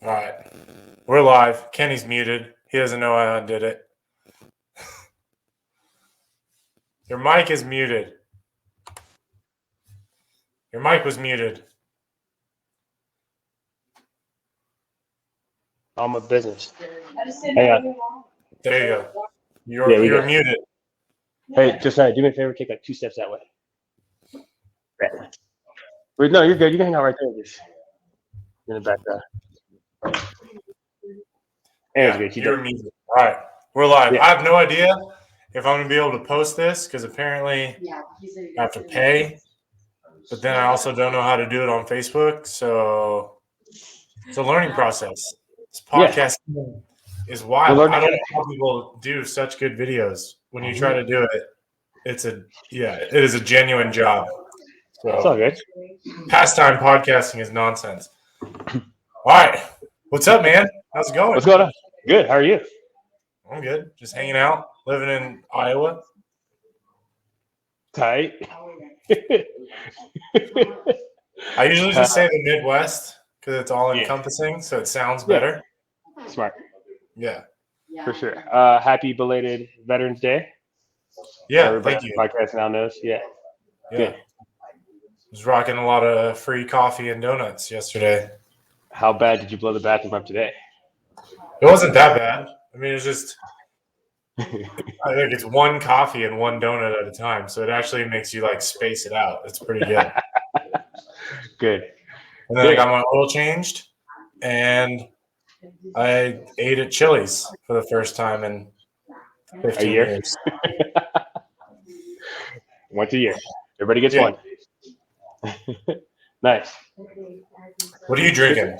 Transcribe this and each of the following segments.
All right. We're live. Kenny's muted. He doesn't know I undid it. Your mic is muted. Your mic was muted. On my business. Hang on. There you go. You're muted. Hey, just do me a favor. Take like 2 steps that way. Right. Wait, no, you're good. You can hang out right there. Just in the background. Good. You're muted. All right. We're live. Yeah. I have no idea if I'm going to be able to post this because apparently I have to pay. But then I also don't know how to do it on Facebook. So it's a learning process. This podcasting is wild. I don't know how people do such good videos. When you try to do it, it is a genuine job. So it's all good. Pastime podcasting is nonsense. All right. What's up, man? How's it going? What's going on? Good. How are you? I'm good. Just hanging out, living in Iowa. Tight. I usually just say the Midwest because it's all encompassing, so it sounds better. Smart. Yeah. For sure. Happy belated Veterans Day. Yeah, thank you. Podcast now knows. Yeah. Good. Was rocking a lot of free coffee and donuts yesterday. How bad did you blow the bathroom up today? It wasn't that bad. I mean, it's just I think it's one coffee and one donut at a time, so it actually makes you like space it out. It's pretty good. Good. And then I got my oil changed, and I ate at Chili's for the first time in 15 years. Once a year. Everybody gets one. Nice. What are you drinking?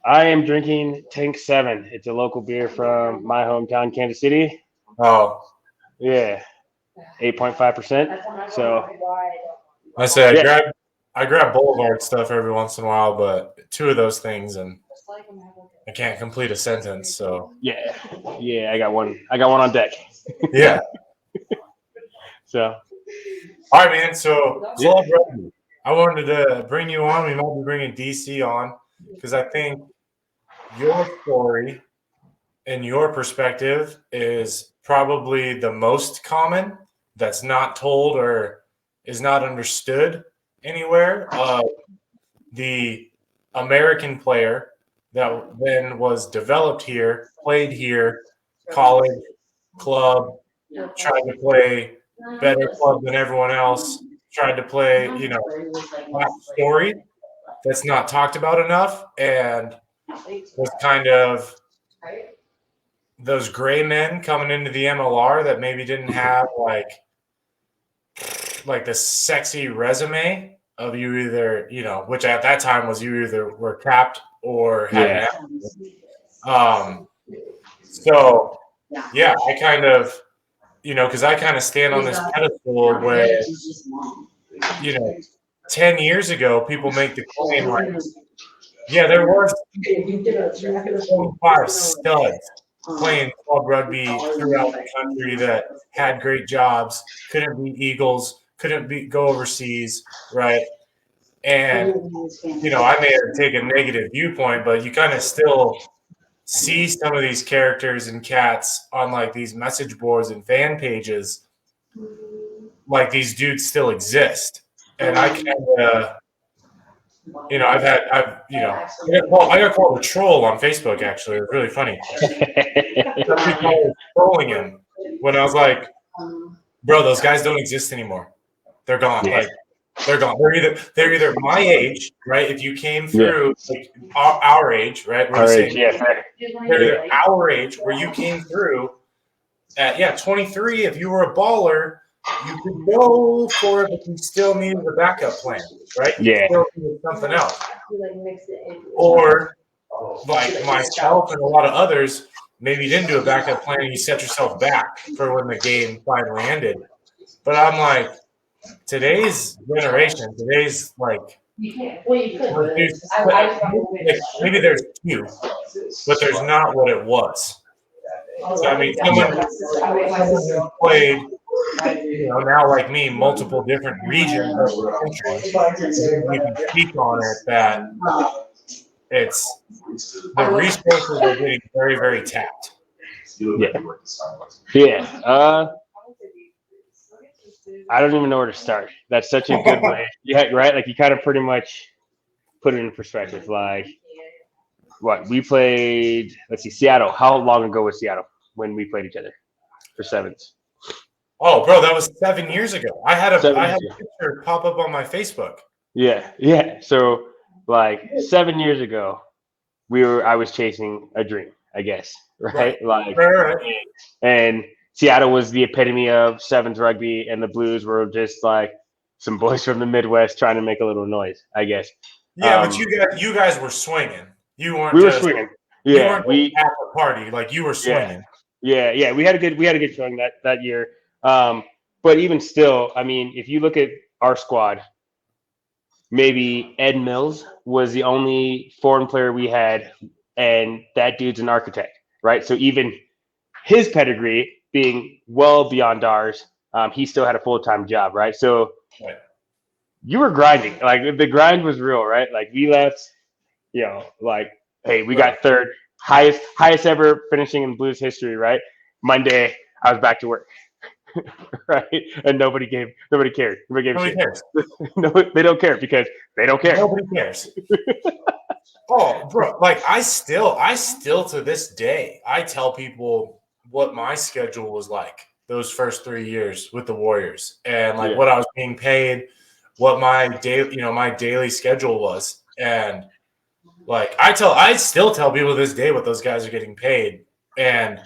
I am drinking Tank 7. It's a local beer from my hometown, Kansas City. Oh. Yeah. 8.5%. So I say I grab Boulevard stuff every once in a while, but 2 of those things and I can't complete a sentence. So yeah, I got one on deck. Yeah. So all right, man. So Club Rugby. I wanted to bring you on. We might be bringing DC on because I think your story and your perspective is probably the most common that's not told or is not understood anywhere. The American player that then was developed here, played here, college, club, tried to play better club than everyone else, tried to play, that story that's not talked about enough, and was kind of those gray men coming into the MLR that maybe didn't have like the sexy resume of you either, which at that time was you either were capped or had So I kind of, because I kind of stand on this pedestal where, 10 years ago, people make the claim like, there was 25 studs playing club rugby throughout the country that had great jobs, couldn't be Eagles, couldn't go overseas, right? And, I may have taken a negative viewpoint, but you kind of still see some of these characters and cats on like these message boards and fan pages, like these dudes still exist. And I kind of, I got called a troll on Facebook, actually. It was really funny. People were trolling him when I was like, bro, those guys don't exist anymore. They're gone. Like, they're gone. They're either my age, right? If you came through like our age, right? They're either our age where you came through at 23. If you were a baller, you could go for it, but you still needed a backup plan, right? You still needed something else. Or like myself and a lot of others, maybe you didn't do a backup plan and you set yourself back for when the game finally ended. But I'm like, today's generation, like, maybe there's 2, but there's not what it was. So, I mean, someone played, now like me, multiple different regions of the country. You can speak on it that it's the resources are getting very, very tapped. Yeah. Yeah. I don't even know where to start. That's such a good way. Yeah, right? Like you kind of pretty much put it in perspective. Like what we played, let's see, Seattle. How long ago was Seattle when we played each other for sevens? Oh, bro, that was 7 years ago. I had a 7 years ago. picture pop up on my Facebook. Yeah. So like 7 years ago, I was chasing a dream, I guess. Right? Like Right. and Seattle was the epitome of sevens rugby, and the Blues were just like some boys from the Midwest trying to make a little noise, I guess. Yeah, but you guys were swinging. You weren't. We were swinging. You Yeah, weren't at the party. Like you were swinging. Yeah. We had a good showing that year. But even still, I mean, if you look at our squad, maybe Ed Mills was the only foreign player we had, and that dude's an architect, right? So even his pedigree being well beyond ours, he still had a full-time job, right? So you were grinding. Like the grind was real, right? Like we left, like, hey, we got third, highest ever finishing in Blues history, right? Monday, I was back to work. Right? And nobody cared. Nobody gave a shit. Cares. No, they don't care because they don't care. Nobody cares. Oh, bro, like I still to this day, I tell people what my schedule was like those first 3 years with the Warriors and like what I was being paid, what my daily schedule was. And like I still tell people to this day what those guys are getting paid. And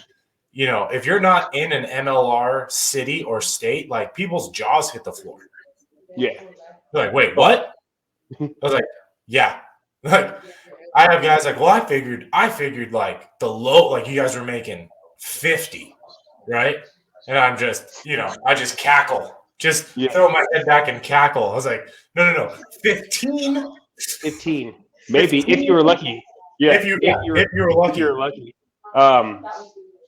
if you're not in an MLR city or state, like people's jaws hit the floor. Yeah. They're like, wait, what? I was like, yeah. Like I have guys like, well, I figured like the low, like you guys were making 50, right? And I'm just, I just cackle, just throw my head back and cackle. I was like, no, 15. 15, maybe 15? If you were lucky. Yeah, if you were lucky.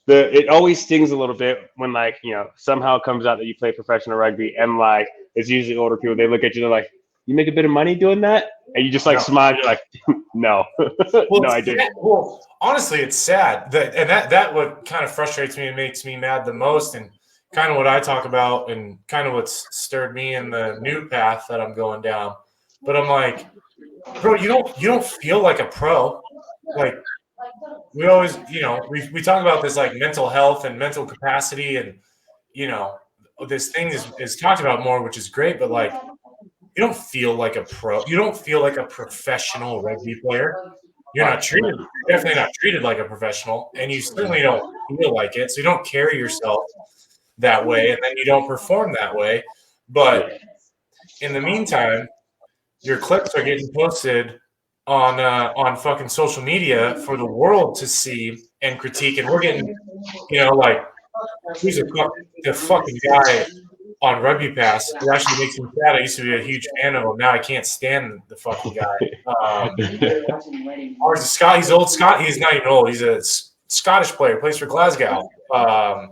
It always stings a little bit when somehow it comes out that you play professional rugby, and like it's usually older people. They look at you, they're like, "You make a bit of money doing that?" And you just smile. You're like, "No, no, I didn't." Well, honestly, it's sad that what kind of frustrates me and makes me mad the most, and kind of what I talk about, and kind of what's stirred me in the new path that I'm going down. But I'm like, bro, you don't feel like a pro, like. We always, we talk about this like mental health and mental capacity, and this thing is talked about more, which is great. But like, you don't feel like a pro. You don't feel like a professional rugby player. You're definitely not treated like a professional, and you certainly don't feel like it. So you don't carry yourself that way, and then you don't perform that way. But in the meantime, your clips are getting posted on fucking social media for the world to see and critique, and we're getting, like, who's the fucking guy on Rugby Pass who actually makes me sad. I used to be a huge fan of him. Now I can't stand the fucking guy. He's old Scott. He's not even old. He's a Scottish player. Plays for Glasgow. I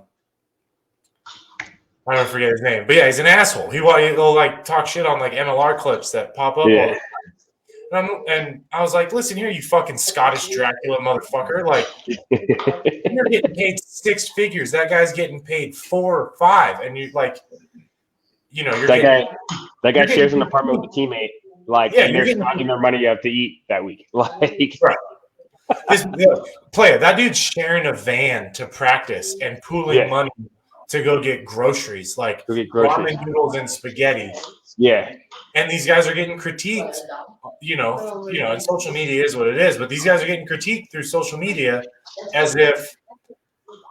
don't forget his name, but yeah, he's an asshole. He'll like talk shit on like MLR clips that pop up all the time. And I was like, listen here, you fucking Scottish Dracula motherfucker. Like, you're getting paid 6 figures. That guy's getting paid 4 or 5. And you're like, that guy shares an apartment with a teammate. Like, and they're spending their money up to eat that week. Like, right. That dude's sharing a van to practice and pooling money to go get groceries, like ramen noodles and spaghetti. Yeah. And these guys are getting critiqued, and social media is what it is, but these guys are getting critiqued through social media as if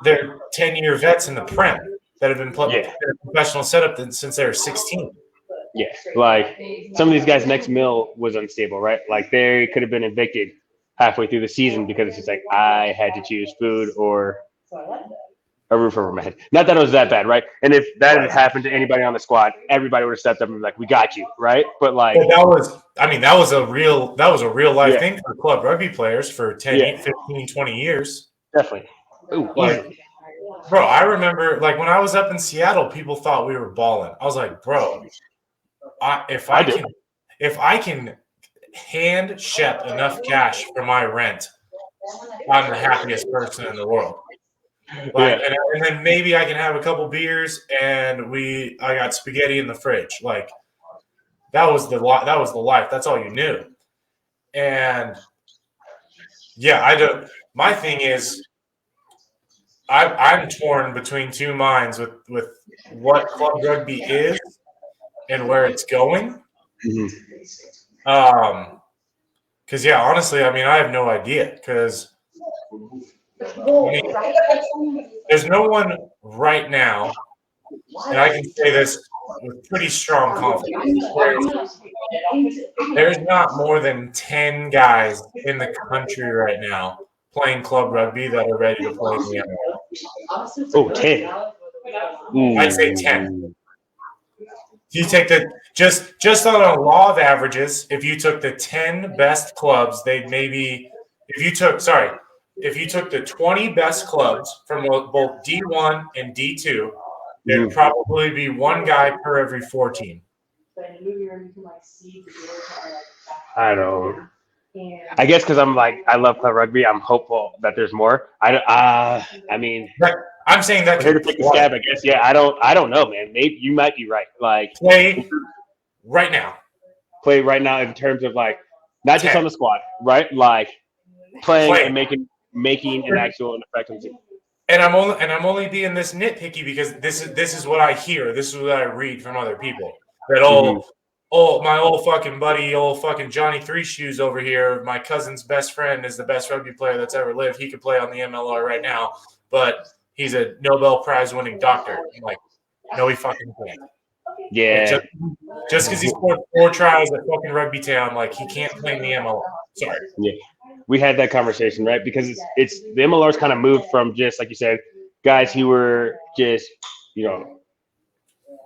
they're 10-year vets in the Prem that have been playing a professional setup since they were 16. Yeah. Like some of these guys' next mill was unstable, right? Like they could have been evicted halfway through the season because it's just like, I had to choose food or a roof over my head. Not that it was that bad, right? And if that had happened to anybody on the squad, everybody would have stepped up and been like, "We got you," right? But like, that was a real life thing for club rugby players for 10, 15, 20 years. Definitely. Ooh, bro, I remember like when I was up in Seattle, people thought we were balling. I was like, bro, if I can hand Shep enough cash for my rent, I'm the happiest person in the world. Like, Yeah. and then maybe I can have a couple beers, and I got spaghetti in the fridge. Like, that was the life. That's all you knew. And yeah, I don't. My thing is, I'm torn between two minds with what club rugby is and where it's going. Because yeah, honestly, I mean, I have no idea. Because there's no one right now, and I can say this with pretty strong confidence. There's not more than 10 guys in the country right now playing club rugby that are ready to play in the NFL. Oh, 10. I'd say 10. You take the just on a law of averages, if you took the 10 best clubs, they'd maybe if you took the 20 best clubs from both D1 and D2, there'd probably be one guy per every 14. I don't. I guess because I'm like I love club rugby. I'm hopeful that there's more. I mean, I'm saying that here to take a stab. I guess. Yeah. I don't know, man. Maybe you might be right. Like play right now. Play right now in terms of like not just on the squad, right? Like playing and making an actual effective team. And I'm only being this nitpicky because this is what I hear. This is what I read from other people. That my old fucking buddy, old fucking Johnny Three Shoes over here, my cousin's best friend is the best rugby player that's ever lived. He could play on the MLR right now, but he's a Nobel Prize winning doctor. I'm like, no, he fucking can't. Yeah. Like just because he scored 4 tries at fucking Rugby Town, like he can't play in the MLR. Sorry. Yeah. We had that conversation, right? Because it's the MLR's kind of moved from just like you said, guys who were just,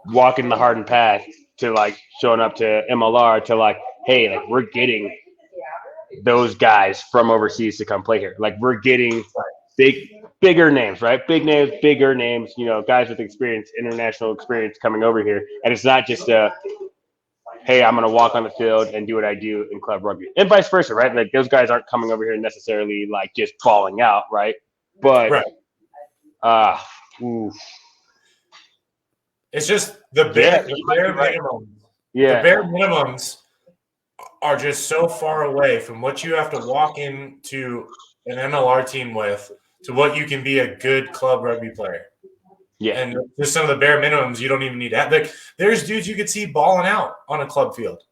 walking the hardened path to like showing up to MLR to like, hey, like we're getting those guys from overseas to come play here. Like we're getting bigger names, right? Big names, bigger names, guys with experience, international experience coming over here. And it's not just hey, I'm going to walk on the field and do what I do in club rugby. And vice versa, right? Like those guys aren't coming over here necessarily like just falling out, right? But it's just the bare minimums. Yeah. The bare minimums are just so far away from what you have to walk into an MLR team with to what you can be a good club rugby player. Yeah. And just some of the bare minimums you don't even need to have. Like, there's dudes you could see balling out on a club field.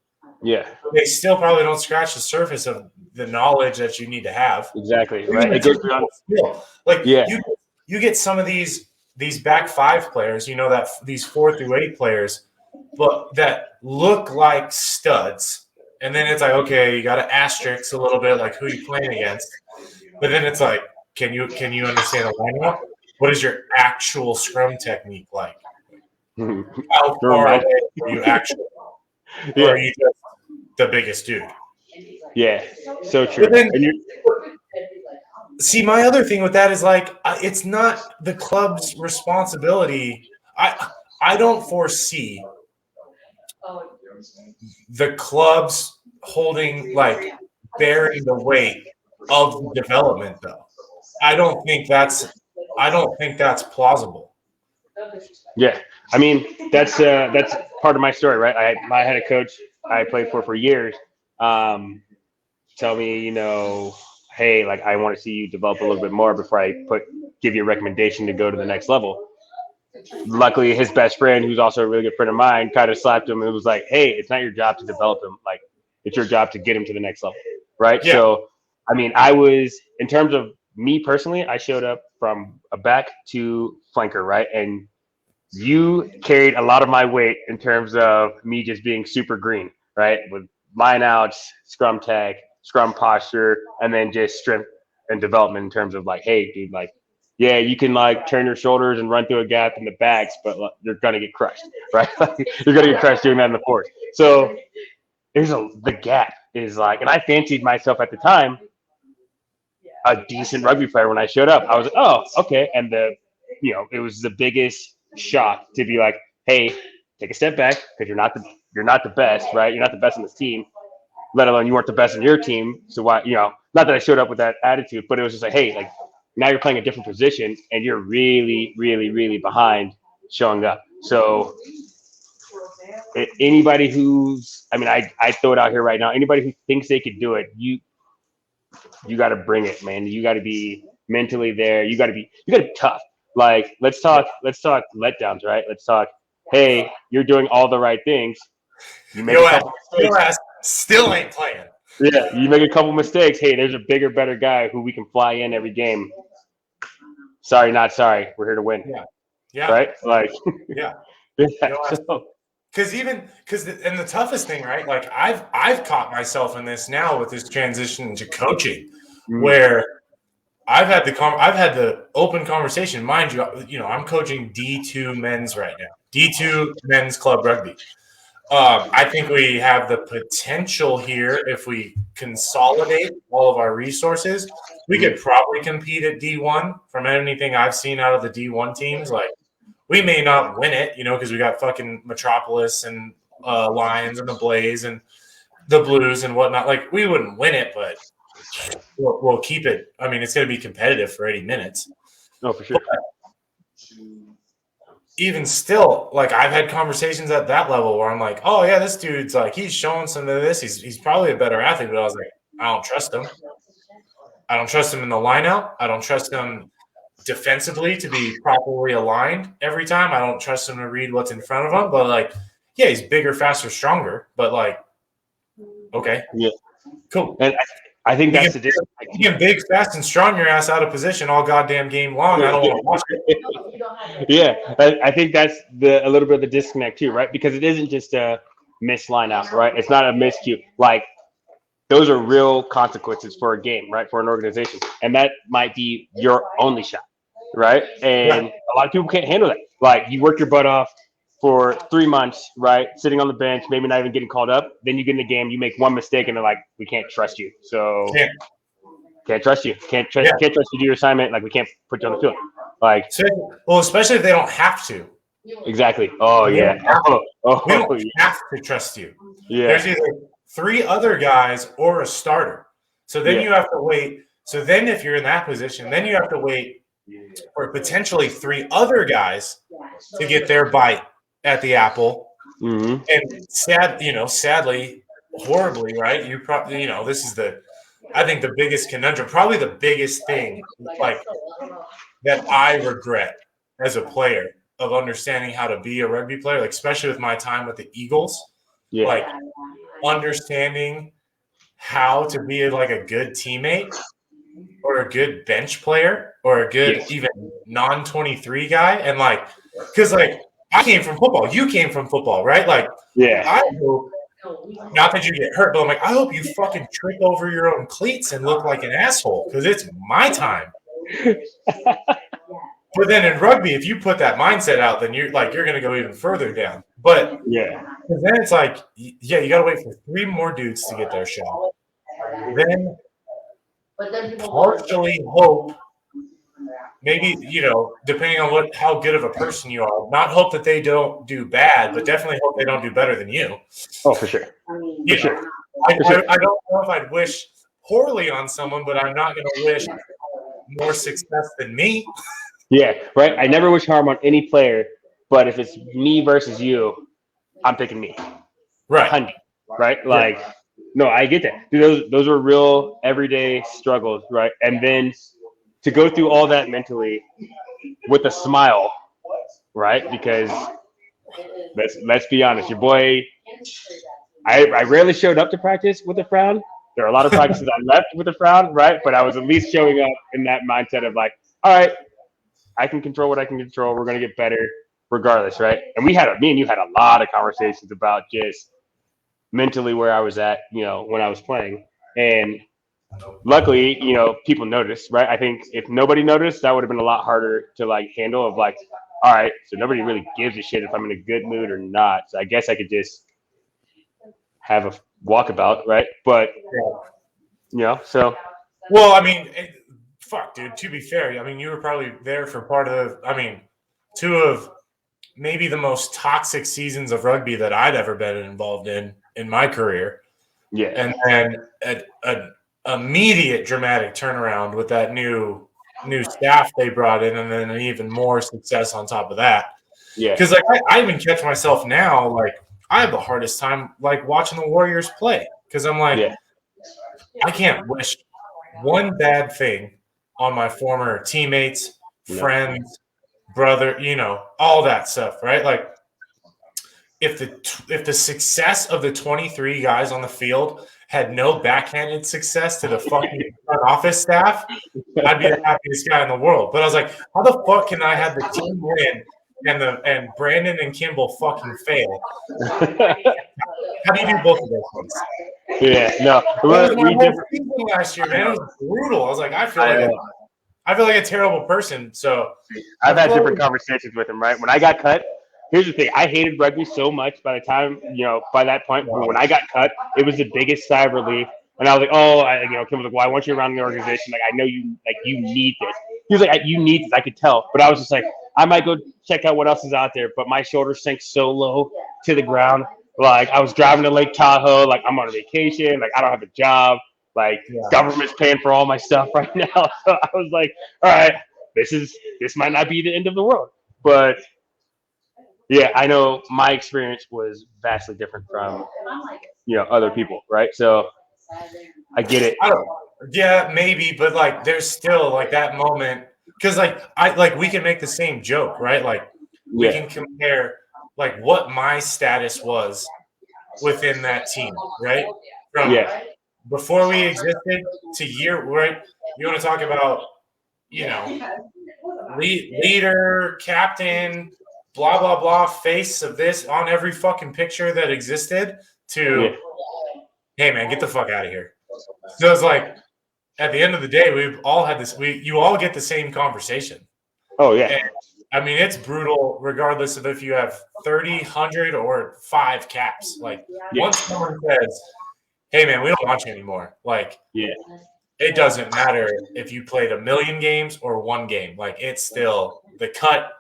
Yeah. They still probably don't scratch the surface of the knowledge that you need to have. Exactly. Right. It goes beyond. Like, you get some of these back 5 players, that these 4 through 8 players, but that look like studs. And then it's like, okay, you got to asterisk a little bit, like who you playing against. But then it's like, can you understand the lineup? What is your actual scrum technique like? How far away are you actually? Or are you just the biggest dude? Yeah, so true. Then, see, my other thing with that is like, it's not the club's responsibility. I don't foresee the clubs bearing the weight of the development, though. I don't think that's plausible. Yeah, I mean that's part of my story, right? I had a coach I played for years tell me, hey, like I want to see you develop a little bit more before I give you a recommendation to go to the next level. Luckily, his best friend, who's also a really good friend of mine, kind of slapped him and was like, hey, it's not your job to develop him. Like, it's your job to get him to the next level, right? Yeah. So, I mean, in terms of me personally, I showed up from a back to flanker, right? And you carried a lot of my weight in terms of me just being super green, right? With line outs, scrum tag, scrum posture, and then just strength and development in terms of like, hey, dude, like, yeah, you can like turn your shoulders and run through a gap in the backs, but you're gonna get crushed, right? You're gonna get crushed doing that in the fourth. So the gap is like, and I fancied myself at the time a decent rugby player when I showed up. I was like, oh, okay, and it was the biggest shock to be like, hey, take a step back because you're not the best, right? You're not the best on this team. let alone you weren't the best in your team. So why, not that I showed up with that attitude, but it was just like, hey, like now you're playing a different position and you're really, really, really behind showing up. So anybody who's, I throw it out here right now. Anybody who thinks they could do it, you got to bring it, man. You got to be mentally there. You got to be tough. Like let's talk letdowns, right? Let's talk. Hey, you're doing all the right things. You make a couple mistakes. Your ass still ain't playing. Yeah, you make a couple mistakes. Hey, there's a bigger, better guy who we can fly in every game. Sorry, not sorry. We're here to win. Yeah. Right? Like. Yeah. Because the toughest thing, right? Like I've caught myself in this now with this transition into coaching, where I've had the open conversation. Mind you, I'm coaching D2 men's right now, D2 men's club rugby. I think we have the potential here if we consolidate all of our resources. We could probably compete at D1 from anything I've seen out of the D1 teams. Like we may not win it, because we got fucking Metropolis and Lions and the Blaze and the Blues and whatnot. Like we wouldn't win it, but we'll keep it. I mean, it's going to be competitive for 80 minutes. No, for sure. But even still, like I've had conversations at that level where I'm like, oh yeah, this dude's like he's showing some of this. He's probably a better athlete, but I was like, I don't trust him. I don't trust him in the lineout. I don't trust him defensively to be properly aligned every time. I don't trust him to read what's in front of him. But like, yeah, he's bigger, faster, stronger. But like, okay, yeah, cool. And I think that's the difference. You can big, fast, and strong your ass out of position all goddamn game long. I don't want to watch it. Yeah, I think that's a little bit of the disconnect too, right? Because it isn't just a missed line out, right? It's not a miscue. Like those are real consequences for a game, right? For an organization, and that might be your only shot, right? And a lot of people can't handle that. Like you work your butt off for 3 months, right? Sitting on the bench, maybe not even getting called up. Then you get in the game, you make one mistake, and they're like, "We can't trust you." So can't trust you. Can't trust you to do your assignment. Like we can't put you on the field. Like, well, especially if they don't have to. Exactly. Oh yeah. We don't have to trust you. Yeah. There's either 3 other guys or a starter. So then you have to wait. So then if you're in that position, then you have to wait for potentially 3 other guys to get their bite at the apple. Mm-hmm. And sadly, horribly, right? You probably, this is I think the biggest conundrum, probably the biggest thing, like that I regret as a player of understanding how to be a rugby player, like especially with my time with the Eagles, like understanding how to be like a good teammate or a good bench player or a good even non-23 guy. And like, because like I came from football, you came from football, right? Like, I hope, not that you get hurt, but I'm like, I hope you fucking trip over your own cleats and look like an asshole because it's my time. But then in rugby, if you put that mindset out, then you're going to go even further down. But then it's like, you got to wait for 3 more dudes to get their shot. Then partially hope, maybe, depending on how good of a person you are, not hope that they don't do bad, but definitely hope they don't do better than you. Oh, for sure. I don't know if I'd wish poorly on someone, but I'm not going to wish more success than me. Yeah, right. I never wish harm on any player, but if it's me versus you, I'm picking me. Right. 100, right? Like, no, I get that. Dude, those are real everyday struggles, right? And then to go through all that mentally with a smile, right? Because let's be honest, your boy, I rarely showed up to practice with a frown. There are a lot of practices I left with a frown, right? But I was at least showing up in that mindset of like, all right, I can control what I can control. We're going to get better regardless, right? And me and you had a lot of conversations about just mentally where I was at, when I was playing. And luckily, people noticed, right? I think if nobody noticed, that would have been a lot harder to like handle of like, all right, so nobody really gives a shit if I'm in a good mood or not. So I guess I could just have a walkabout, right? But, so. Well, I mean, fuck, dude, to be fair, I mean, you were probably there for part of, 2 of maybe the most toxic seasons of rugby that I'd ever been involved in my career. Yeah. And then an immediate dramatic turnaround with that new staff they brought in, and then even more success on top of that. Yeah. Because like I even catch myself now, like I have the hardest time like watching the Warriors play because I'm like, Yeah. I can't wish one bad thing on my former teammates, friends, brother, all that stuff, right? Like if the success of the 23 guys on the field had no backhanded success to the fucking front office staff, I'd be the happiest guy in the world. But I was like, how the fuck can I have the team win and Brandon and Kimball fucking fail? How do you do both of those things? Yeah, no. That was my whole season last year, man. It was brutal. I was like, I feel like a terrible person. So I've had different conversations with him, right? When I got cut, here's the thing. I hated rugby so much by the time, by that point, when I got cut, it was the biggest sigh of relief. And I was like, Kim was like, well, I want you around the organization. Like, I know you need this. He was like, you need this. I could tell. But I was just like, I might go check out what else is out there. But my shoulders sank so low to the ground. Like, I was driving to Lake Tahoe. Like, I'm on a vacation. Like, I don't have a job. Like, government's paying for all my stuff right now. So I was like, all right, this might not be the end of the world. But yeah, I know my experience was vastly different from other people, right? So I get it. Yeah, maybe, but like there's still like that moment because like we can make the same joke, right? Like we can compare like what my status was within that team, right? From before we existed to right? You want to talk about leader, captain, blah blah blah, face of this on every fucking picture that existed to hey man, get the fuck out of here. So it's like at the end of the day, we've all had this. You all get the same conversation. Oh yeah. And, I mean, it's brutal, regardless of if you have 30, 100, or 5 caps. Like once someone says, "Hey man, we don't want you anymore," like it doesn't matter if you played 1,000,000 games or 1 game. Like it's still the cut.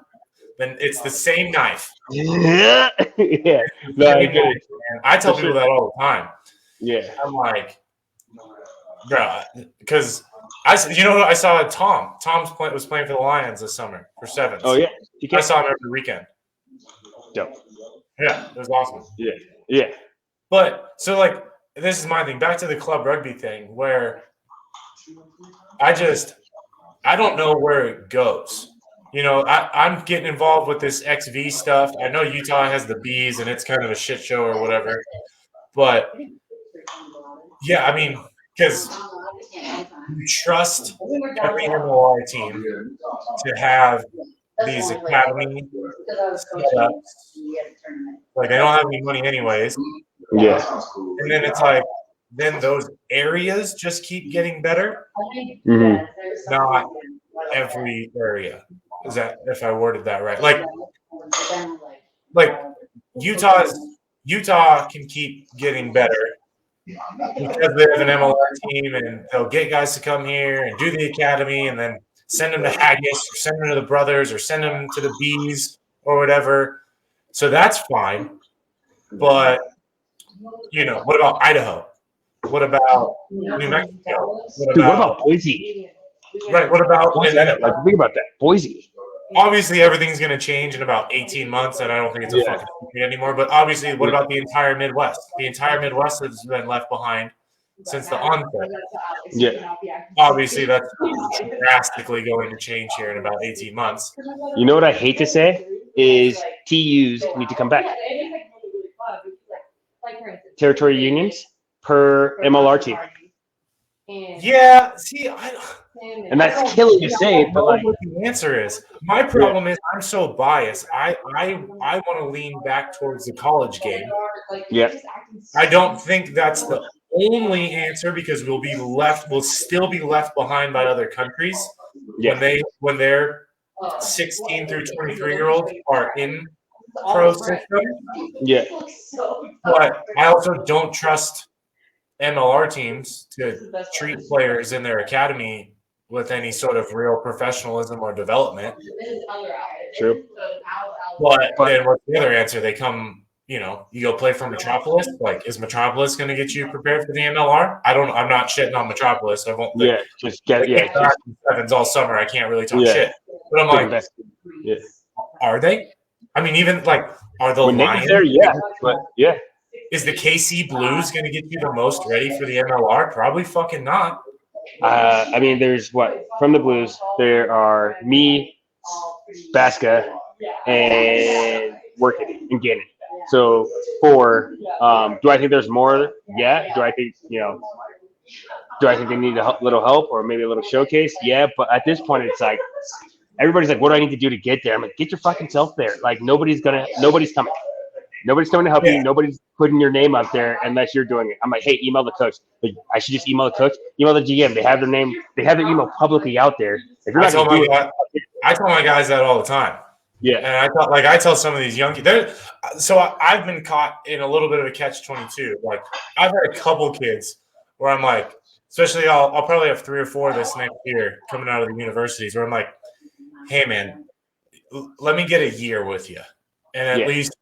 Then it's the same knife. Yeah. No, I get it. I tell people that all the time. Yeah. I'm like, bro, because I saw Tom. Was playing for the Lions this summer for sevens. Oh yeah, I saw him every weekend. Dope. Yeah, it was awesome. Yeah. But so like, this is my thing. Back to the club rugby thing, where I don't know where it goes. I'm getting involved with this XV stuff. I know Utah has the Bees, and it's kind of a shit show or whatever. But yeah, I mean, because you trust every MLR team to have these academy setups. Like they don't have any money anyways. Yeah. And then it's like, then those areas just keep getting better. Mm-hmm. Not every area. Is that if I worded that right? Like Utah can keep getting better because they have an MLR team and they'll get guys to come here and do the academy and then send them to Haggis or send them to the Brothers or send them to the Bees or whatever. So that's fine. But, what about Idaho? What about New Mexico? What about Boise? Right. What about think about that. Boise. Obviously, everything's going to change in about 18 months, and I don't think it's a fucking secret anymore. But obviously, what about the entire Midwest? The entire Midwest has been left behind since the onset. Yeah. Obviously, that's drastically going to change here in about 18 months. You know what I hate to say is TUs need to come back. Territory unions per MLR team. Yeah, see, and that's killing to say, but like what the answer is. My problem is I'm so biased. I want to lean back towards the college game. Yeah. I don't think that's the only answer because we'll still be left behind by other countries when their 16 through 23-year-olds are in pro system. Yeah. But I also don't trust MLR teams to treat players in their academy with any sort of real professionalism or development. True. But then what's the other answer? They come you know, you go play for Metropolis. Like, is Metropolis going to get you prepared for the MLR? I'm not shitting on Metropolis. I won't. Yeah, just get just sevens all summer. I can't really talk yeah. shit. But I'm like, yeah. Are they? I mean, even like, are the when Lions there? Yeah, but yeah. Is the KC Blues going to get you the most ready for the MLR? Probably fucking not. I mean, there's what from the Blues. There are me, Baska, and Working and Gannon. So 4. Do I think there's more? Yeah. Do I think Do I think they need a little help or maybe a little showcase? Yeah. But at this point, it's like everybody's like, "What do I need to do to get there?" I'm like, "Get your fucking self there." Like nobody's coming. Nobody's coming to help you. Nobody's putting your name out there unless you're doing it. I'm like, hey, email the coach. Like, I should just email the coach, email the GM. They have their name. They have their email publicly out there. If you're not going to do it, I tell my guys that all the time. Yeah, and I tell some of these young kids. So I've been caught in a little bit of a catch-22. Like I've had a couple kids where I'm like, especially I'll probably have 3 or 4 this next year coming out of the universities where I'm like, hey man, let me get a year with you, and at least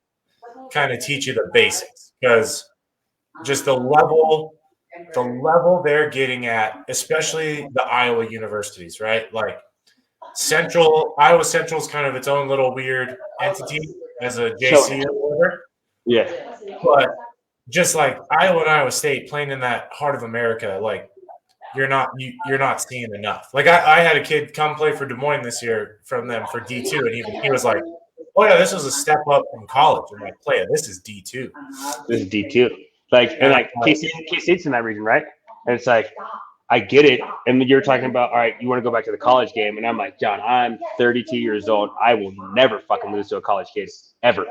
kind of teach you the basics, because just the level they're getting at, especially the Iowa universities, right? Like Iowa Central is kind of its own little weird entity as a JC or whatever. Yeah. But just like Iowa and Iowa State playing in that heart of America, like you're not seeing enough. Like I had a kid come play for Des Moines this year from them for D2, and he was like, "Oh yeah, this was a step up from college." I'm like, "Player, this is D2. This is D2." Like and like K-State's in that region, right? And it's like, I get it. And you're talking about, all right, you want to go back to the college game, and I'm like, John, I'm 32 years old. I will never fucking lose to a college kid ever,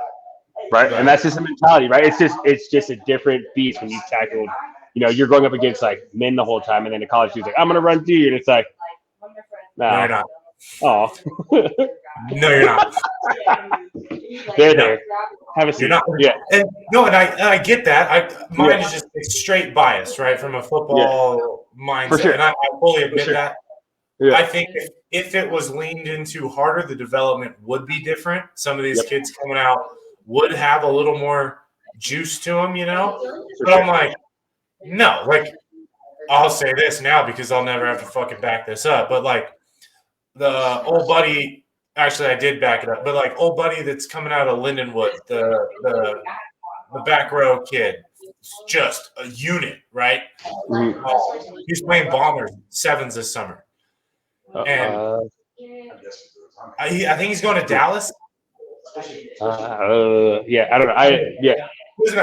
right? And that's just a mentality, right? It's just a different beast when you tackled. You're going up against like men the whole time, and then the college dude's like, I'm gonna run through you, and it's like, no you're not. Oh, no, you're not. There. Have a seat. You're not. Yeah. And I get that. Mine is just straight bias, right, from a football mindset, sure. and I fully admit that. Yeah. I think if it was leaned into harder, the development would be different. Some of these kids coming out would have a little more juice to them, But I'm like, no. Like, I'll say this now because I'll never have to fucking back this up. But like the old buddy. Actually, I did back it up, but like old buddy that's coming out of Lindenwood, the back row kid, just a unit, right? He's playing Bombers 7s this summer, and I think he's going to Dallas. Yeah, I don't know.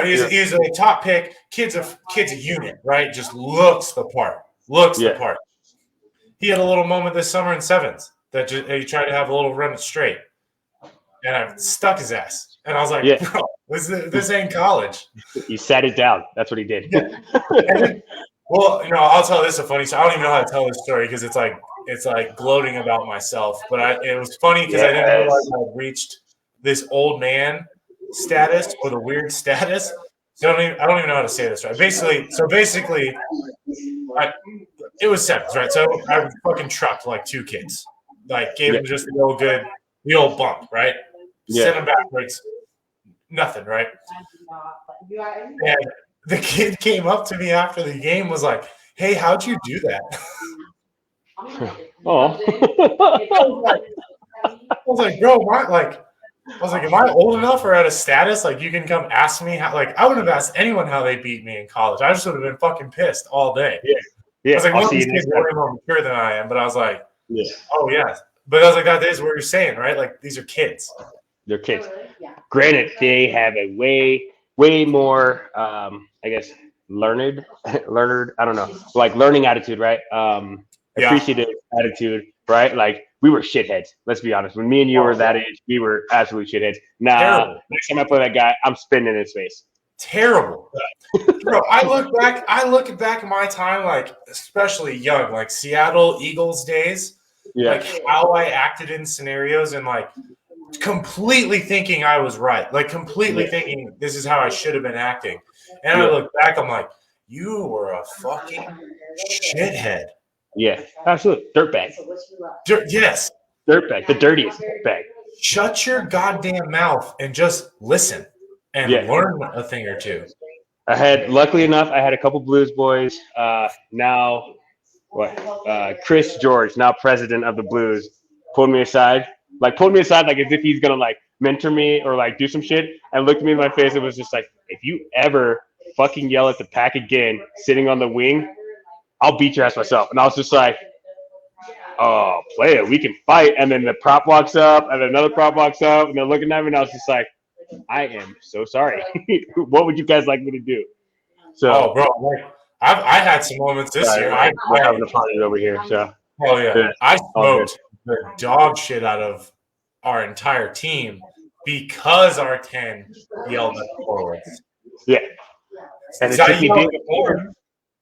He's a top pick. Kid's a unit, right? Just looks the part. The part. He had a little moment this summer in 7s. That he tried to have a little run straight, and I stuck his ass. And I was like, "Bro, this ain't college." He sat it down. That's what he did. Then, well, I'll tell this a funny story. I don't even know how to tell this story because it's like gloating about myself. But it was funny because I didn't realize I had reached this old man status or the weird status. So I don't even know how to say this right. Basically, it was 7s, right? So I fucking trucked like 2 kids. Like gave him just the old bump, right? Sent him backwards, nothing, right? And the kid came up to me after the game, was like, "Hey, how'd you do that?" Oh, I was like, "Bro, am I old enough or at a status like you can come ask me how?" Like I would have asked anyone how they beat me in college. I just would have been fucking pissed all day. Yeah. I was like, one of these kids are way more mature than I am, but I was like, oh yeah. But I was like, that is what you're saying, right? Like these are kids. They're kids. Granted, they have a way more, I guess, learned. I don't know, like learning attitude, right? Appreciative attitude, right? Like we were shitheads. Let's be honest. When me and you were that age, we were absolute shitheads. Nah, next time I play that guy, I'm spitting in his face. Terrible. Bro, I look back at my time, like especially young, like Seattle Eagles days, like how I acted in scenarios and like completely thinking I was right, like completely thinking this is how I should have been acting. And I look back, I'm like, you were a fucking shithead. Yeah, absolutely. Dirtbag. Yes. Dirtbag, the dirtiest dirtbag. Shut your goddamn mouth and just listen. and learn a thing or two. Luckily enough, I had a couple Blues boys. Chris George, now president of the Blues, pulled me aside like as if he's gonna like mentor me or like do some shit, and looked me in my face and was just like, if you ever fucking yell at the pack again, sitting on the wing, I'll beat your ass myself. And I was just like, oh, play it, we can fight. And then the prop walks up, and another prop walks up, and they're looking at me, and I was just like, I am so sorry. What would you guys like me to do? So, bro, like I had some moments this year. We're having a party over here. So, I smoked the dog shit out of our entire team because our 10 yelled at the forwards. Yeah, and so I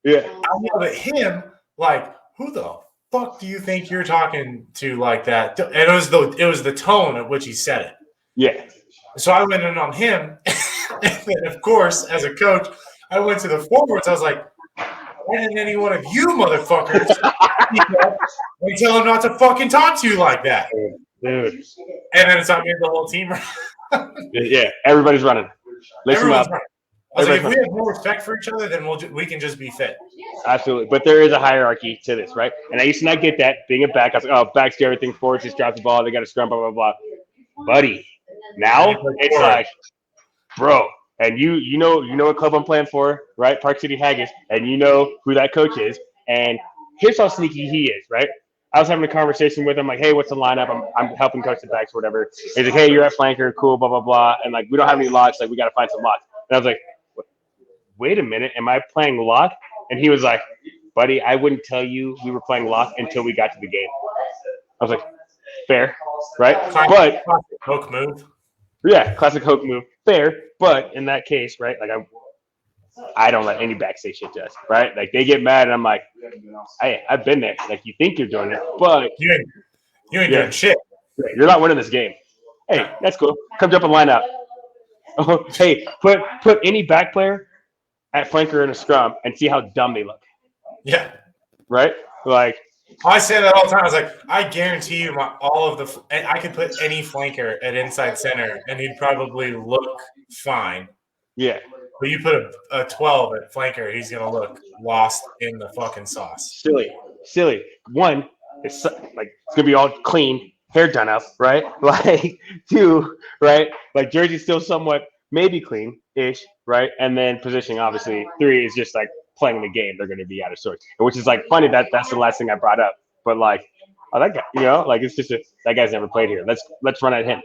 yelled at him like, who the fuck do you think you're talking to like that? And it was the tone at which he said it. Yeah. So I went in on him, and then of course, as a coach, I went to the forwards. I was like, why didn't any one of you motherfuckers and tell him not to fucking talk to you like that? Dude. And then it's not me and the whole team. Yeah, everybody's running. Everyone's running. I was like, if we have more respect for each other, then we can just be fit. Absolutely. But there is a hierarchy to this, right? And I used to not get that. Being a back, I was like, oh, backs do everything, forwards just drop the ball, they got to scrum, blah, blah, blah. Buddy, now it's like, bro, and you know what club I'm playing for, right? Park City Haggis, and you know who that coach is. And here's how sneaky he is, right? I was having a conversation with him, like, hey, what's the lineup? I'm helping coach the backs or whatever. He's like, hey, you're at flanker, cool, blah, blah, blah. And like, we don't have any locks, like we got to find some locks. And I was like, wait a minute, am I playing lock? And he was like, buddy, I wouldn't tell you we were playing lock until we got to the game. I was like, fair, right? Classic Hoke move. Yeah, classic Hoke move. Fair, but in that case, right, like I don't let any back say shit to us, right? Like they get mad and I'm like, hey, I've been there. Like you think you're doing it, but you ain't doing shit. You're not winning this game. Hey, that's cool. Come jump and line up. Hey, put any back player at flanker in a scrum and see how dumb they look. Yeah. Right? Like I say that all the time. I was like, I guarantee you I could put any flanker at inside center and he'd probably look fine. Yeah. But you put a 12 at flanker, he's going to look lost in the fucking sauce. Silly. One, it's like it's going to be all clean, hair done up, right? Like two, right? Like jersey's still somewhat maybe clean-ish, right? And then positioning, obviously. Three is just like playing the game. They're going to be out of sorts, which is like funny that's the last thing I brought up. But like, oh, that guy, like it's just that guy's never played here. Let's run at him.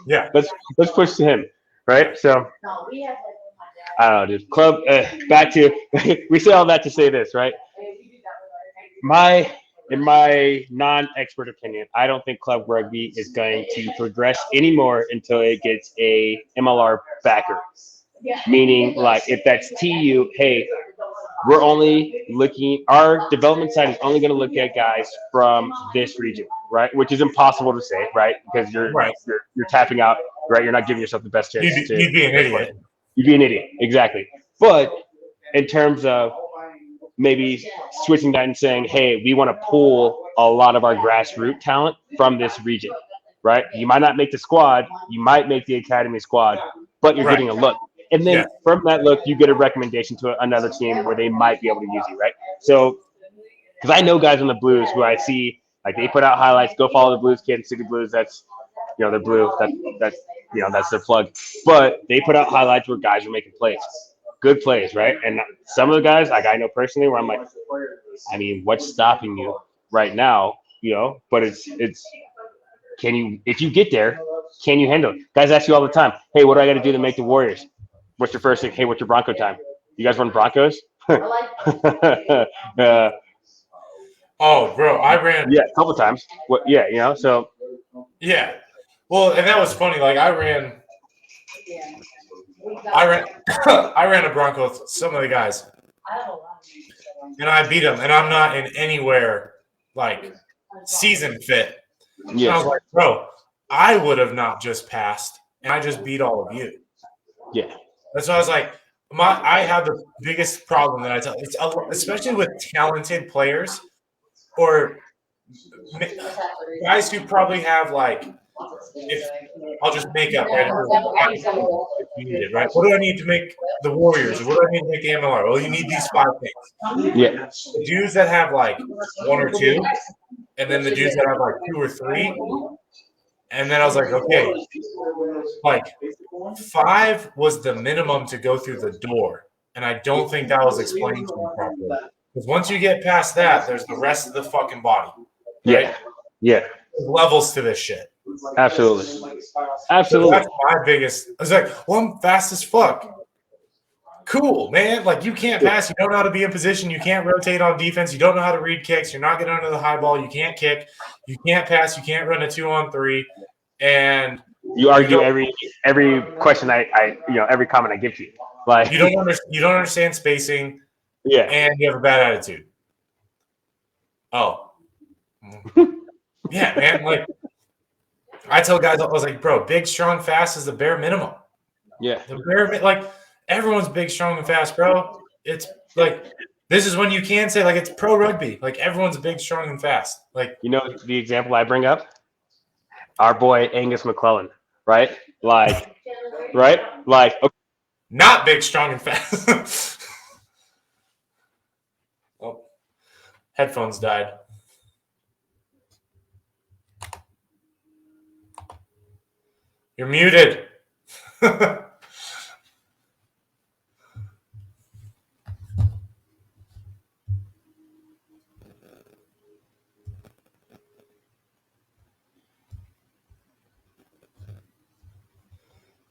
Yeah. Let's push to him, right? So I don't know, dude. Club. Back to we say all that to say this, right? In my non-expert opinion, I don't think club rugby is going to progress anymore until it gets a MLR backer. Meaning, like, if that's TU, hey, we're only our development side is only going to look at guys from this region, right? Which is impossible to say, right? Because you're tapping out, right? You're not giving yourself the best chance. You'd be an idiot. You'd be an idiot, exactly. But in terms of maybe switching that and saying, hey, we want to pull a lot of our grassroots talent from this region, right? You might not make the squad, you might make the academy squad, but you're getting a look. And then from that look, you get a recommendation to another team where they might be able to use you, right? So, because I know guys on the Blues who I see, like they put out highlights, go follow the Blues, Kansas City Blues, that's, they're blue, that's their plug. But they put out highlights where guys are making plays. Good plays, right? And some of the guys, like I know personally, where I'm like, I mean, what's stopping you right now? But it's can you, if you get there, can you handle it? Guys ask you all the time, hey, what do I got to do to make the Warriors? What's your first thing? Hey, what's your Bronco time? You guys run Broncos? Oh, bro, I ran. Yeah, a couple times. So. Yeah. Well, and that was funny. Like I ran a Bronco with some of the guys, and I beat them. And I'm not in anywhere like season fit. Yeah. And I was like, bro, I would have not just passed, and I just beat all of you. Yeah. That's why I was like, I have the biggest problem that I tell, especially with talented players or guys who probably have like if I'll just make up, right? If you need it, right? What do I need to make the Warriors? Or what do I need to make the MLR? Well, you need these 5 things. Yeah. The dudes that have like 1 or 2, and then the dudes that have like 2 or 3. And then I was like, okay, like 5 was the minimum to go through the door. And I don't think that was explained to me properly. Because once you get past that, there's the rest of the fucking body. Right? Yeah. There's levels to this shit. Absolutely. So that's my biggest. I was like, well, I'm fast as fuck. Cool, man. Like, you can't pass. You don't know how to be in position. You can't rotate on defense. You don't know how to read kicks. You're not getting under the high ball. You can't kick. You can't pass. You can't run a 2-on-3. And you argue every question I every comment I give to you. Like you don't understand spacing. Yeah. And you have a bad attitude. Oh. Yeah, man. Like, I tell guys, I was like, bro, big, strong, fast is the bare minimum. Yeah. The bare, like, everyone's big, strong, and fast, bro. It's like, this is when you can say, like, it's pro rugby. Like, everyone's big, strong, and fast. Like, you know, the example I bring up, our boy Angus McClellan, right? Like, right? Like, okay. Not big, strong, and fast. Oh, headphones died. You're muted.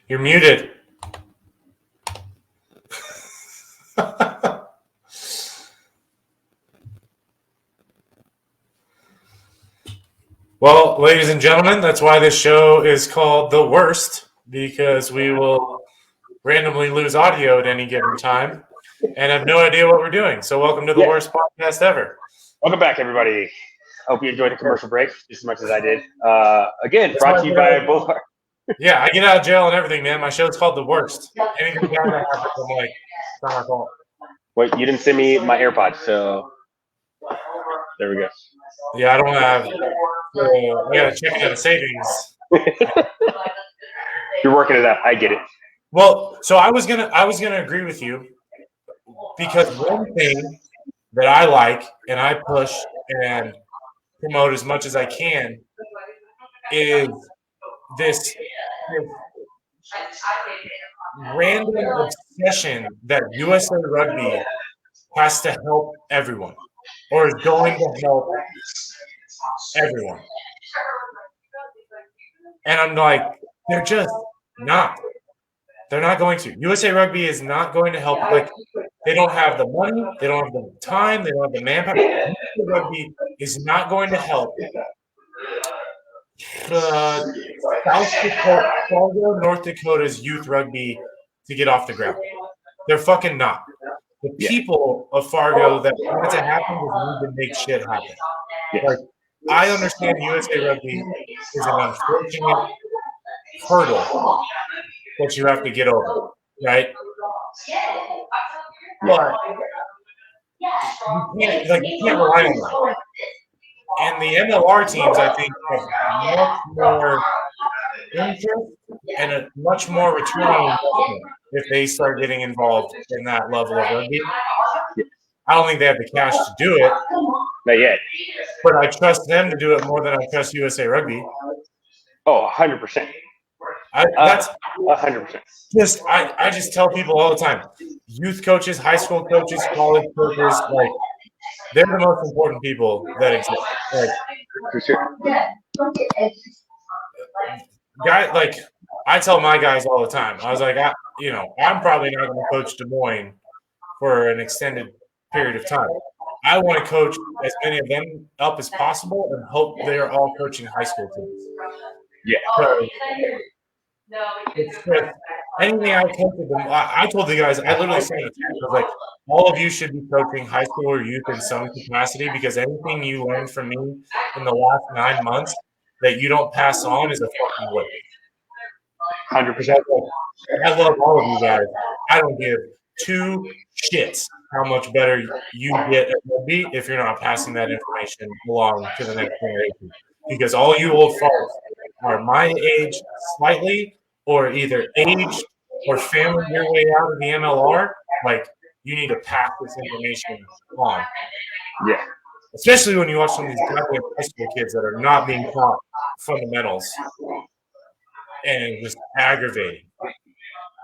You're muted. Well, ladies and gentlemen, that's why this show is called The Worst, because we will randomly lose audio at any given time and have no idea what we're doing. So welcome to the worst podcast ever. Welcome back, everybody. Hope you enjoyed the commercial break just as much as I did. Again, brought to you by both. Yeah, I get out of jail and everything, man. My show's called The Worst. Anything bad that happens, I'm like, it's not my fault. Wait, you didn't send me my AirPods, so there we go. Yeah, I don't have. I gotta check into the savings. You're working it out. I get it. Well, so I was gonna agree with you, because one thing that I like and I push and promote as much as I can is this random obsession that USA Rugby has to help everyone, or is going to help everyone. And I'm like, they're just not. They're not going to. USA Rugby is not going to help. Like, they don't have the money. They don't have the time. They don't have the manpower. USA Rugby is not going to help South Dakota, Fargo, North Dakota's youth rugby to get off the ground. They're fucking not. The people of Fargo that want it to happen just need to make shit happen. Like, I understand USA Rugby is an unfortunate hurdle that you have to get over, right? But you can't rely on that. And the MLR teams, I think, have much more interest and a much more return on investment if they start getting involved in that level of rugby. I don't think they have the cash to do it. Not yet. But I trust them to do it more than I trust USA Rugby. Oh, 100%. That's 100%. I just tell people all the time, youth coaches, high school coaches, college coaches, like, they're the most important people that exist. Like, for sure. Like, I tell my guys all the time, I was like, I'm probably not going to coach Des Moines for an extended period of time. I want to coach as many of them up as possible and hope they are all coaching high school teams. Yeah. So, it's just, anything I coach with them, I told the guys, I literally said it, I was like, all of you should be coaching high school or youth in some capacity, because anything you learned from me in the last 9 months that you don't pass on is a fucking waste. 100%. I love all of you guys. I don't give two shits how much better you get at rugby if you're not passing that information along to the next generation. Because all you old farts are my age slightly, or either aged or family your way out of the MLR, like you need to pass this information on. Yeah. Especially when you watch some of these goddamn high school kids that are not being taught fundamentals, and it's just aggravating.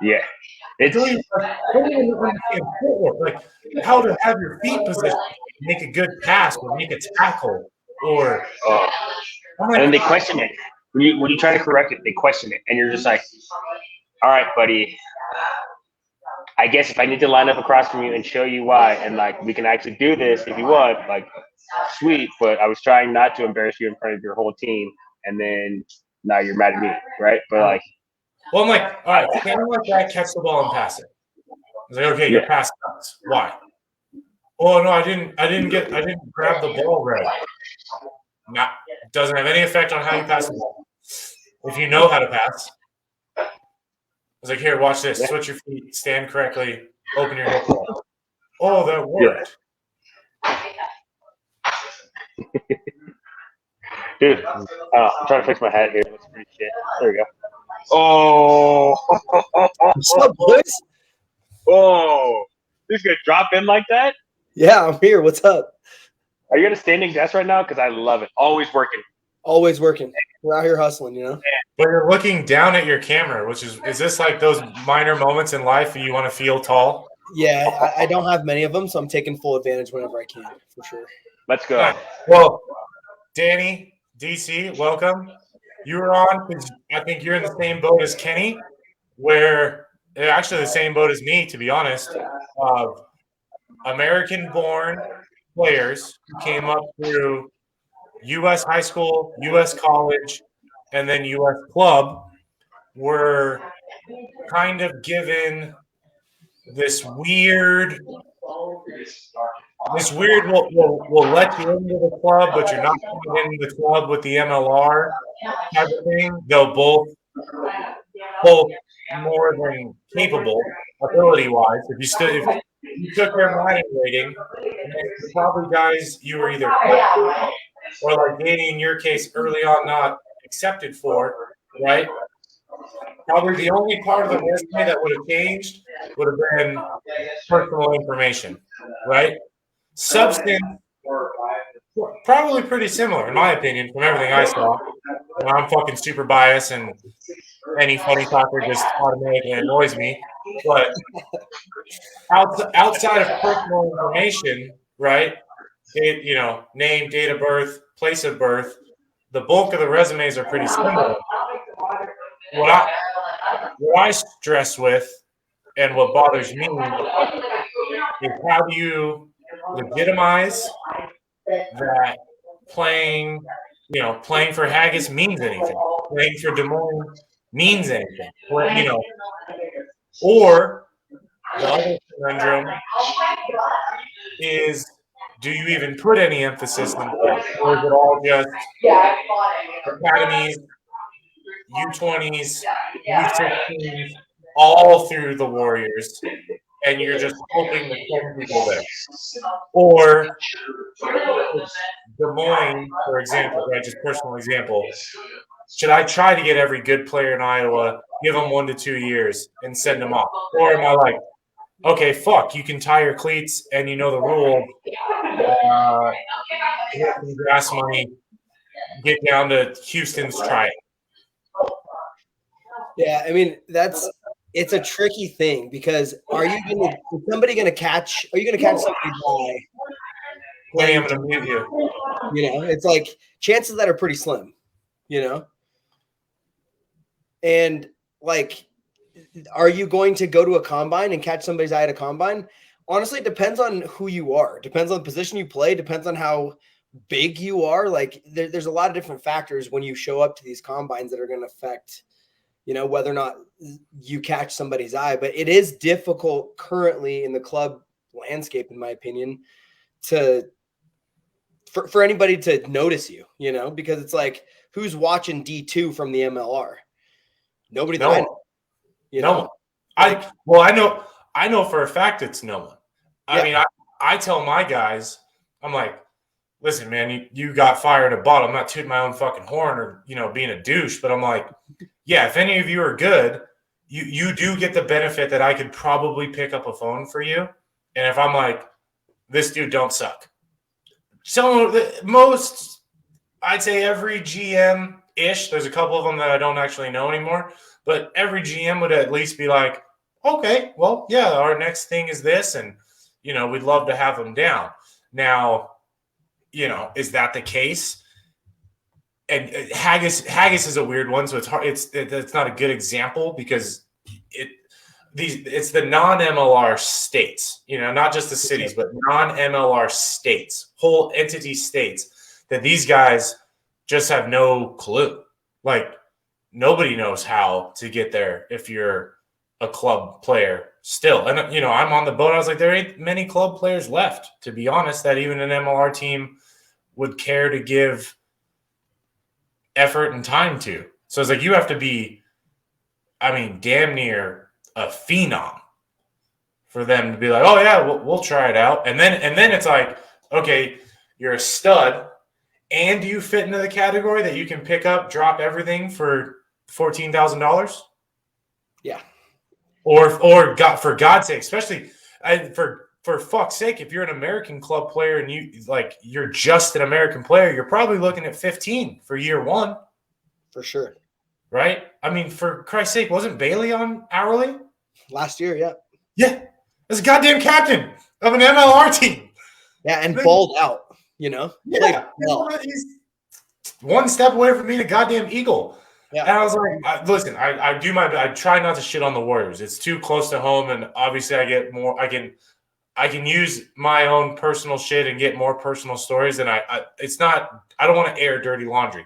Yeah. Don't even understand footwork, like how to have your feet positioned, make a good pass or make a tackle, or and then they question it when you try to correct it. They question it, and you're just like, "All right, buddy. I guess if I need to line up across from you and show you why, and like we can actually do this if you want, like sweet. But I was trying not to embarrass you in front of your whole team, and then now you're mad at me, right? But like, well, I'm like, all right, stand like that, catch the ball and pass it. I was like, okay, your pass counts. Why? Oh no, I didn't grab the ball right. Doesn't have any effect on how you pass the ball. If you know how to pass. I was like, here, watch this. Switch your feet, stand correctly, open your hip. Oh, that worked. Dude, I'm trying to fix my hat here. That's pretty shit. There we go. Oh, What's up, boys? Oh, this gonna drop in like that? Yeah, I'm here. What's up? Are you at a standing desk right now? Because I love it. Always working. Always working. We're out here hustling, you know? But you're looking down at your camera, which is this like those minor moments in life where you want to feel tall? Yeah, I don't have many of them, so I'm taking full advantage whenever I can, for sure. Let's go. Right. Well, Danny, DC, welcome. You were on because I think you're in the same boat as Kenny, where they're actually the same boat as me, to be honest. American-born players who came up through U.S. high school, U.S. college, and then U.S. club were kind of given this weird we'll let you into the club, but you're not coming into the club with the MLR type of thing. Though both more than capable ability-wise. If you took their mining rating, probably guys you were either or like Danny in your case early on not accepted for, right? Probably the only part of the resume that would have changed would have been personal information, right? Substance, probably pretty similar in my opinion from everything I saw. And I'm fucking super biased, and any funny talker just automatically annoys me. But outside of personal information, right? Name, date of birth, place of birth, the bulk of the resumes are pretty similar. What I stress with and what bothers me is how do you legitimize that playing for Haggis means anything, playing for Des Moines means anything, or the other conundrum is, do you even put any emphasis on that, or is it all just academies, U20s, U16s, all through the Warriors, and you're just hoping to send people there? Or Des Moines, for example, right? Just personal example. Should I try to get every good player in Iowa, give them 1 to 2 years, and send them off? Or am I like, okay, fuck, you can tie your cleats and you know the rule. Get some grass money, get down to Houston's try it. Yeah, I mean, it's a tricky thing because are you gonna catch somebody's eye? Lenny, I'm gonna mute you. It's like chances that are pretty slim, And like, are you going to go to a combine and catch somebody's eye at a combine? Honestly, it depends on who you are. Depends on the position you play. Depends on how big you are. Like, there's a lot of different factors when you show up to these combines that are going to affect, whether or not you catch somebody's eye. But it is difficult currently in the club landscape, in my opinion, for anybody to notice you, because it's like, who's watching D2 from the MLR? Nobody. No one. I know for a fact it's no one. I mean, I tell my guys, I'm like, listen, man, you got fired at bottom. I'm not tooting my own fucking horn or, being a douche, but I'm like, yeah, if any of you are good, you do get the benefit that I could probably pick up a phone for you. And if I'm like, this dude don't suck. I'd say every GM-ish, there's a couple of them that I don't actually know anymore, but every GM would at least be like, okay, well, yeah, our next thing is this, and, we'd love to have them down. Now, is that the case? And Haggis is a weird one, so it's hard. It's not a good example because it's the non-MLR states, not just the cities, but non-MLR states, whole entity states that these guys just have no clue. Like nobody knows how to get there if you're a club player still. And I'm on the boat. I was like, there ain't many club players left, to be honest, that even an MLR team would care to give effort and time to. So it's like you have to be, damn near a phenom for them to be like, oh yeah, we'll try it out. And then it's like, okay, you're a stud, and do you fit into the category that you can pick up, drop everything for $14,000? Yeah. Or for God's sake, especially for fuck's sake, if you're an American club player and you're just an American player, you're probably looking at 15 for year one. For sure. Right? For Christ's sake, wasn't Bailey on hourly? Last year, yeah. Yeah. As a goddamn captain of an MLR team. Yeah, and balled out, Yeah. Well. He's one step away from being a goddamn Eagle. Yeah. And I was like, listen, I try not to shit on the Warriors. It's too close to home, and obviously I can use my own personal shit and get more personal stories. And I don't want to air dirty laundry,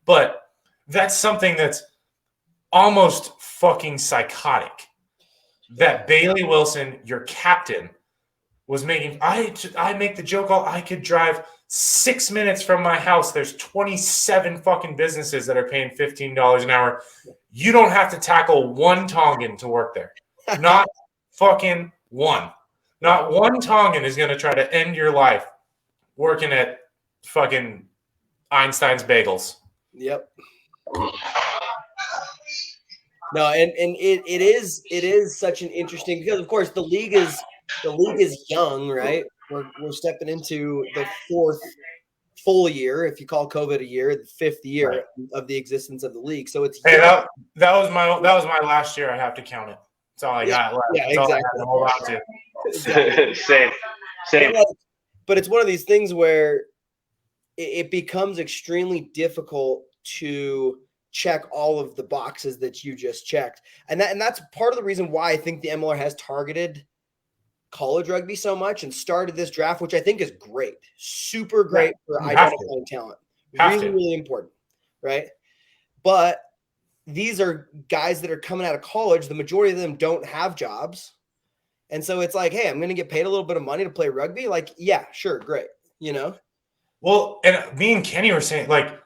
but that's something that's almost fucking psychotic. That Bailey Wilson, your captain, was making. I make the joke. I could drive 6 minutes from my house. There's 27 fucking businesses that are paying $15 an hour. You don't have to tackle one Tongan to work there. Not fucking one. Not one Tongan is going to try to end your life working at fucking Einstein's Bagels. Yep. No, and it is such an interesting, because of course the league is young, right? We're stepping into the fourth full year, if you call COVID a year, the fifth year of the existence of the league. So it's that was my last year. I have to count it. That's all I got left. Yeah, That's exactly. all I have to hold on to. Exactly. Same. But it's one of these things where it becomes extremely difficult to check all of the boxes that you just checked. And that's part of the reason why I think the MLR has targeted college rugby so much and started this draft, which I think is great. Super great for identifying talent. Really important, right? But these are guys that are coming out of college. The majority of them don't have jobs. And so it's like, hey, I'm going to get paid a little bit of money to play rugby. Like, yeah, sure. Great. Well, and me and Kenny were saying, like,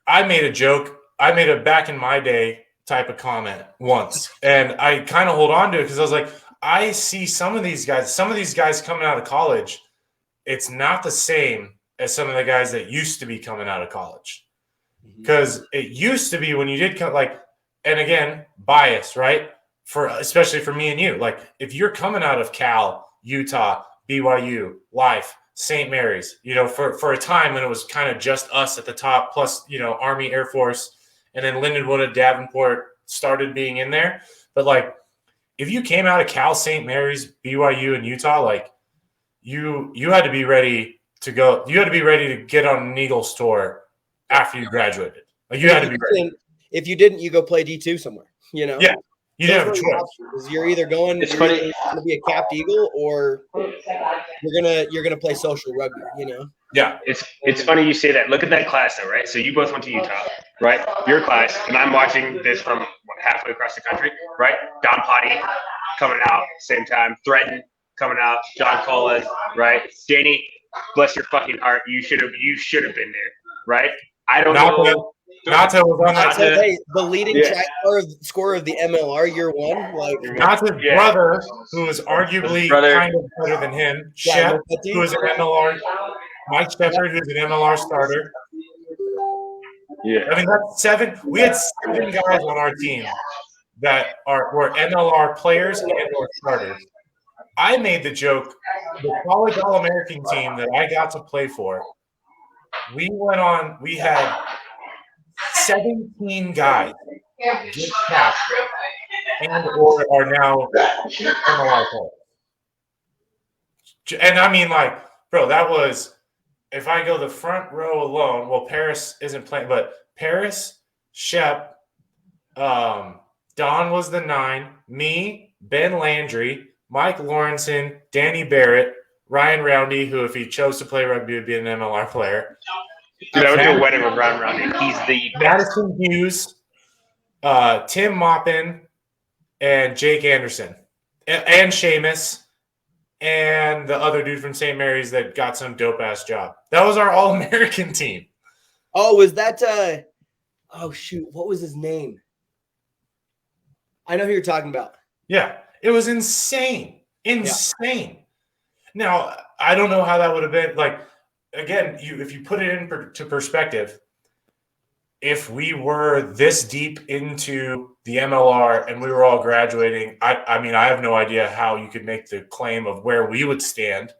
I made a joke. I made a back in my day type of comment once. And I kind of hold on to it because I was like, I see some of these guys coming out of college. It's not the same as some of the guys that used to be coming out of college. Because it used to be when you did come, like, and again, bias, right? Especially for me and you. Like, if you're coming out of Cal, Utah, BYU, Life, St. Mary's, for a time when it was kind of just us at the top, plus, Army, Air Force, and then Lindenwood and Davenport started being in there. But, like, if you came out of Cal, St. Mary's, BYU, and Utah, like, you had to be ready to go. You had to be ready to get on an Eagles tour after you graduated. Like, you had to be ready. If you didn't, you go play D2 somewhere, Yeah. You didn't have a choice. You're either going to be a capped Eagle or you're gonna play social rugby, Yeah. It's funny you say that. Look at that class though, right? So you both went to Utah, right? Your class, and I'm watching this from halfway across the country, right? Don Potty coming out same time, Threaten coming out, John Cullen, right? Danny, bless your fucking heart, you should have been there, right? I don't know. Nata was on that. The leading scorer of the MLR year one, like Nata's brother, who was arguably kind of better than him, Shep, who was an MLR. Mike Shepard, who's an MLR starter. Yeah. I mean, that's 7. We had 7 guys on our team that were MLR players and or starters. I made the joke, the college All-American team that I got to play for, we had 17 guys get capped and or are now MLR players. And I mean, like, bro, that was, if I go the front row alone, well, Paris isn't playing, but Paris, Shep, Don was the 9, me, Ben Landry, Mike Lawrenson, Danny Barrett, Ryan Roundy, who if he chose to play rugby would be an MLR player. Dude, I went to a wedding with Ryan Roundy. He's the Madison Hughes, Tim Moppin, and Jake Anderson, and Seamus, and the other dude from St. Mary's that got some dope-ass job. That was our All-American team. Oh, was that oh shoot, what was his name? I know who you're talking about. Yeah, it was insane. Insane. Yeah. Now, I don't know how that would have been. Like, again, if you put it into perspective, if we were this deep into the MLR and we were all graduating, I mean, I have no idea how you could make the claim of where we would stand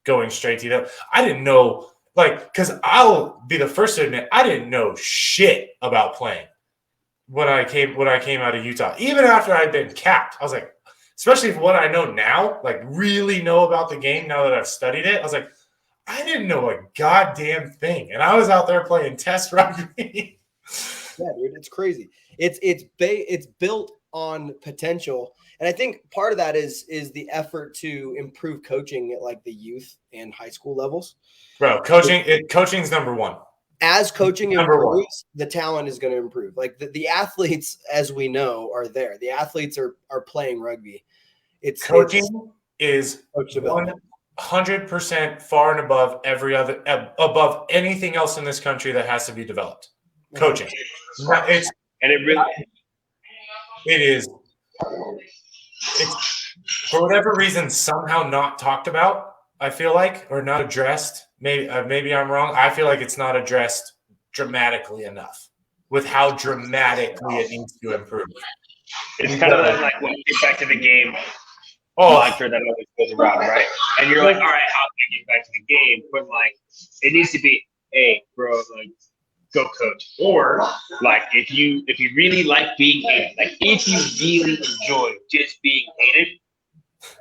going straight to that. I didn't know, like, because I'll be the first to admit, I didn't know shit about playing when I came out of Utah. Even after I'd been capped, I was like, especially for what I know now, like really know about the game now that I've studied it, I was like, I didn't know a goddamn thing. And I was out there playing test rugby. Yeah, dude, it's crazy. It's built on potential, and I think part of that is the effort to improve coaching at like the youth and high school levels. Bro, coaching's number one. As coaching improves, the talent is going to improve. Like the athletes, as we know, are there. The athletes are playing rugby. Coaching is 100% far and above above anything else in this country that has to be developed. Coaching. It's for whatever reason somehow not talked about, I feel like, or not addressed. Maybe I'm wrong. I feel like it's not addressed dramatically enough with how dramatically it needs to improve. It's kind of like when you get back to the game. Oh, I'm sure that always goes around, right? And you're like, all right, how can I get back to the game? But like, it needs to be, hey, bro, like, go coach. Or like, if you really like being hated, like if you really enjoy just being hated,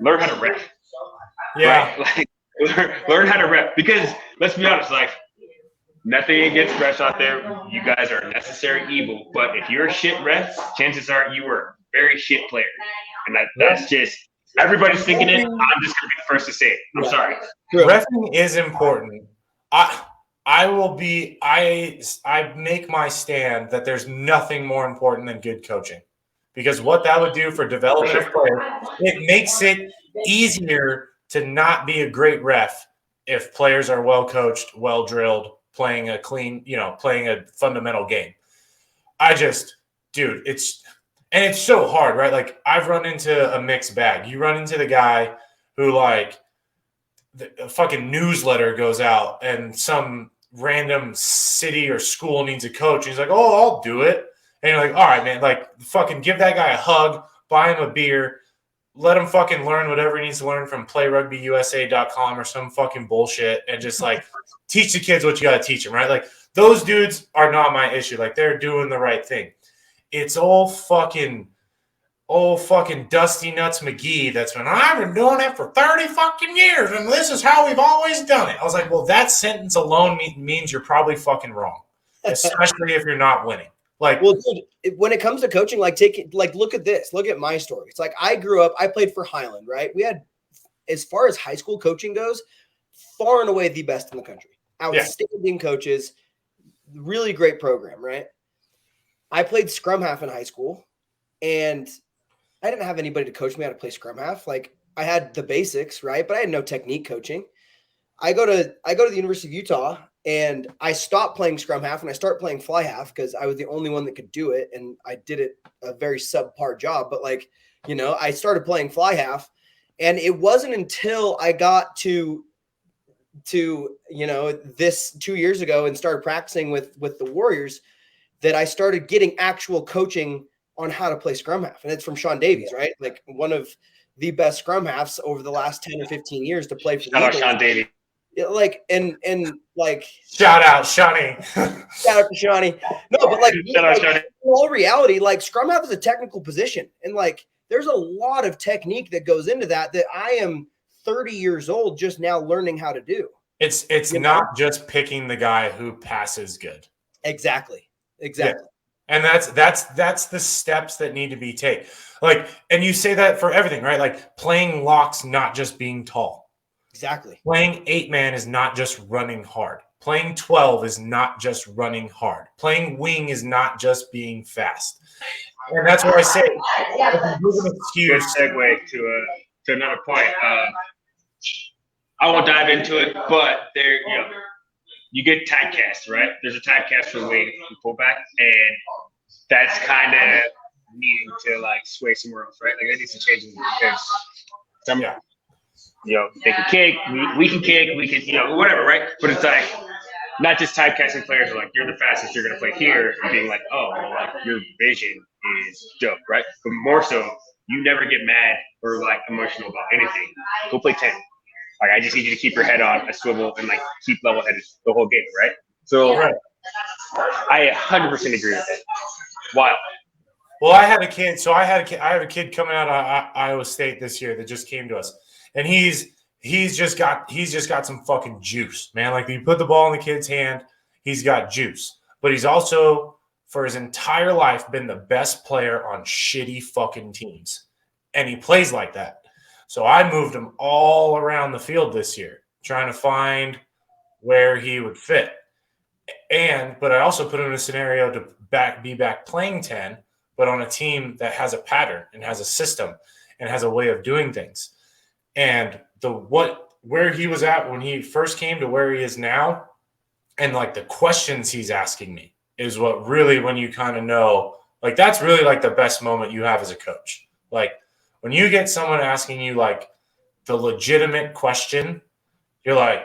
learn how to rep. Yeah. Right? Like, learn how to rep, because let's be honest, like, nothing against refs out there. You guys are a necessary evil, but if you're a shit ref, chances are you were a very shit player, and that's just everybody's thinking it. I'm just gonna be the first to say it. I'm sorry. Reffing is important. I make my stand that there's nothing more important than good coaching, because what that would do for development of players, it makes it easier to not be a great ref if players are well coached, well drilled, playing a clean, playing a fundamental game. Dude, it's so hard, right? Like, I've run into a mixed bag. You run into the guy who, like, a fucking newsletter goes out and some random city or school needs a coach. And he's like, oh, I'll do it. And you're like, all right, man, like, fucking give that guy a hug, buy him a beer, let him fucking learn whatever he needs to learn from playrugbyusa.com or some fucking bullshit, and just like teach the kids what you got to teach them, right? Like, those dudes are not my issue. Like, they're doing the right thing. It's old fucking Dusty Nuts McGee that's been, I've been doing it for 30 fucking years, and this is how we've always done it. I was like, well, that sentence alone means you're probably fucking wrong, especially if you're not winning. Like, well, dude, when it comes to coaching, look at this. Look at my story. It's like, I grew up, I played for Highland, right? We had, as far as high school coaching goes, far and away the best in the country. Outstanding coaches, really great program, right? I played scrum half in high school, and I didn't have anybody to coach me how to play scrum half. Like, I had the basics, right? But I had no technique coaching. I go to the University of Utah, and I stopped playing scrum half and I started playing fly half because I was the only one that could do it. And I did it a very subpar job, but I started playing fly half, and it wasn't until I got to to, this 2 years ago and started practicing with the Warriors that I started getting actual coaching on how to play scrum half. And it's from Sean Davies, right? Like one of the best scrum halves over the last 10 or 15 years to play for the Eagles. Sean Davies. Like, and like, shout out Shawnee. shout out to Shawnee. No, but like, in all reality, like scrum half is a technical position. And like, there's a lot of technique that goes into that I am 30 years old just now learning how to do. It's not just picking the guy who passes good. Exactly. Yeah. And that's the steps that need to be taken. Like, and you say that for everything, right? Like playing locks, not just being tall. Exactly. Playing 8-man is not just running hard. Playing 12 is not just running hard. Playing wing is not just being fast. And that's where I say, good segue to another point. I won't dive into it, but there, you get typecast, right? There's a typecast for wing and fullback, and that's kind of needing to like sway somewhere else, right? Like that needs to change because some, they can kick, we can kick, we can, whatever, right? But it's like not just typecasting players are like you're the fastest, you're gonna play here, and being like, oh, well, like your vision is dope, right? But more so, you never get mad or like emotional about anything. Go play 10. Like I just need you to keep your head on a swivel and like keep level headed the whole game, right? So I 100% agree with that. Wild. Well, I have a kid coming out of Iowa State this year that just came to us, and he's just got some fucking juice, man. Like you put the ball in the kid's hand, he's got juice. But he's also for his entire life been the best player on shitty fucking teams, and he plays like that. So I moved him all around the field this year, trying to find where he would fit. But I also put him in a scenario to be back playing 10, but on a team that has a pattern and has a system and has a way of doing things. And where he was at when he first came to where he is now, and like the questions he's asking me is what really, when you kind of know, like that's really like the best moment you have as a coach. Like, when you get someone asking you like the legitimate question, you're like,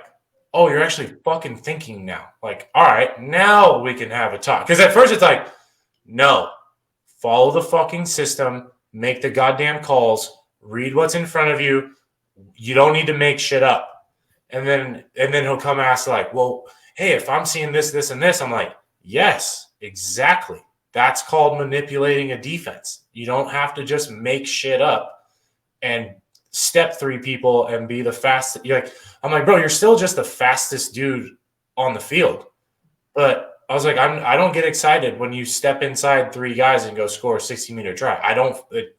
oh, you're actually fucking thinking now. Like, all right, now we can have a talk. Because at first it's like, no, follow the fucking system, make the goddamn calls, read what's in front of you. You don't need to make shit up. And then he'll come ask like, well, hey, if I'm seeing this, this, and this, I'm like, yes, exactly. That's called manipulating a defense. You don't have to just make shit up and step 3 people and be the fastest. I'm like, bro, you're still just the fastest dude on the field. But I was like, I don't get excited when you step inside 3 guys and go score a 60-meter try. It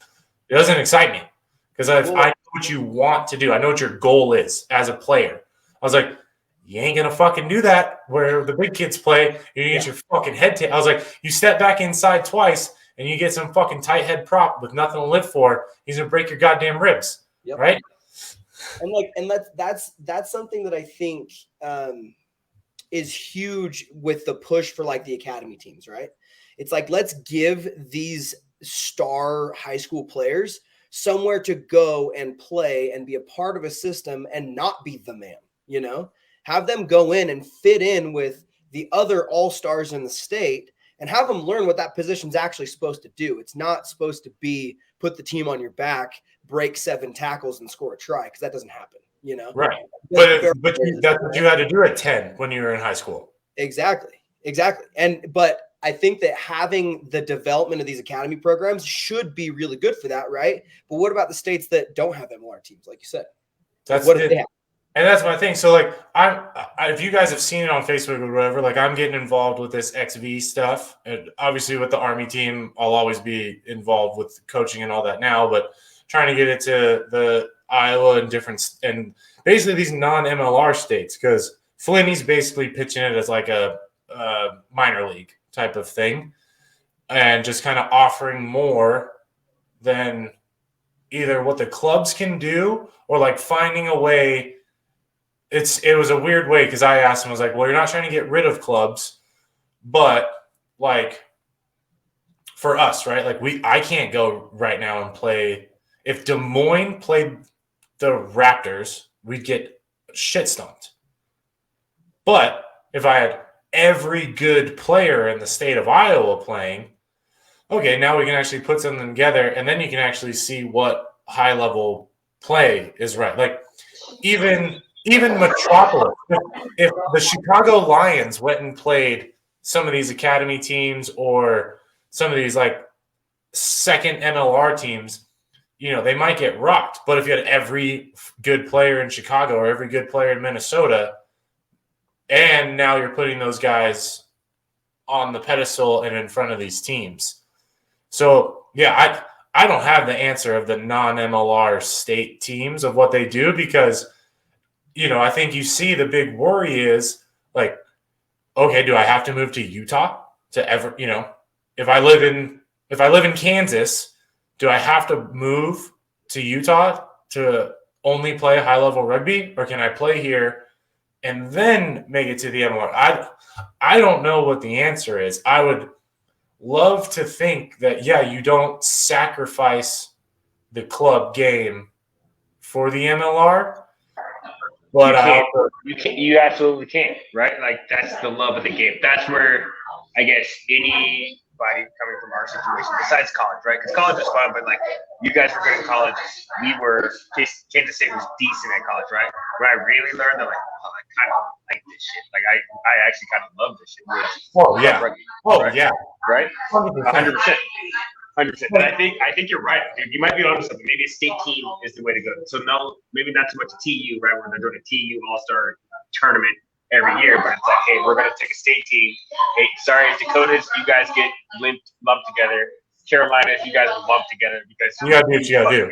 doesn't excite me because I know what you want to do. I know what your goal is as a player. I was like, you ain't going to fucking do that where the big kids play. You get your fucking head I was like, you step back inside twice and you get some fucking tight head prop with nothing to live for. He's going to break your goddamn ribs. Yep. Right. And that's something that I think is huge with the push for like the academy teams, right? It's like, let's give these star high school players somewhere to go and play and be a part of a system and not be the man, have them go in and fit in with the other all-stars in the state and have them learn what that position's actually supposed to do. It's not supposed to be put the team on your back, break 7 tackles and score a try, because that doesn't happen, Right. But that's what you had to do at 10 when you were in high school. Exactly. But I think that having the development of these academy programs should be really good for that, right? But what about the states that don't have MLR teams, like you said? That's what do they have? And that's my thing. So, like, if you guys have seen it on Facebook or whatever, like, I'm getting involved with this XV stuff. And obviously, with the Army team, I'll always be involved with coaching and all that now. But trying to get it to the Iowa and basically these non-MLR states, because Flinty's basically pitching it as like a minor league type of thing, and just kind of offering more than either what the clubs can do or like finding a way. It was a weird way because I asked him, I was like, well, you're not trying to get rid of clubs, but like for us, right? Like I can't go right now and play. If Des Moines played the Raptors, we'd get shit stomped. But if I had every good player in the state of Iowa playing, okay, now we can actually put something together, and then you can actually see what high level play is right. Like even Metropolis, if the Chicago Lions went and played some of these academy teams or some of these like second MLR teams, they might get rocked. But if you had every good player in Chicago or every good player in Minnesota, and now you're putting those guys on the pedestal and in front of these teams. So, yeah, I don't have the answer of the non-MLR state teams of what they do because, I think you see the big worry is like, okay, do I have to move to Utah to ever, if I live in Kansas, do I have to move to Utah to only play high-level rugby, or can I play here and then make it to the MLR? I don't know what the answer is. I would love to think that, yeah, you don't sacrifice the club game for the MLR, but you absolutely can't, right? Like that's the love of the game. That's where I guess anybody coming from our situation, besides college, right? Because college is fun, but like you guys were good in college. Kansas State was decent at college, right? Where I really learned that, like, oh, I kind of like this shit. Like I actually kind of love this shit. Oh yeah. Rugby, right? Yeah. Right. 100%. 100%. But I think you're right, dude. You might be onto something. Maybe a state team is the way to go. So no, maybe not too much TU, right? Where they're doing a TU All-Star tournament every year, but it's like, hey, we're gonna take a state team. Hey, sorry, Dakotas, you guys get lumped together. Carolinas, you guys are lumped together because you gotta do what you gotta do.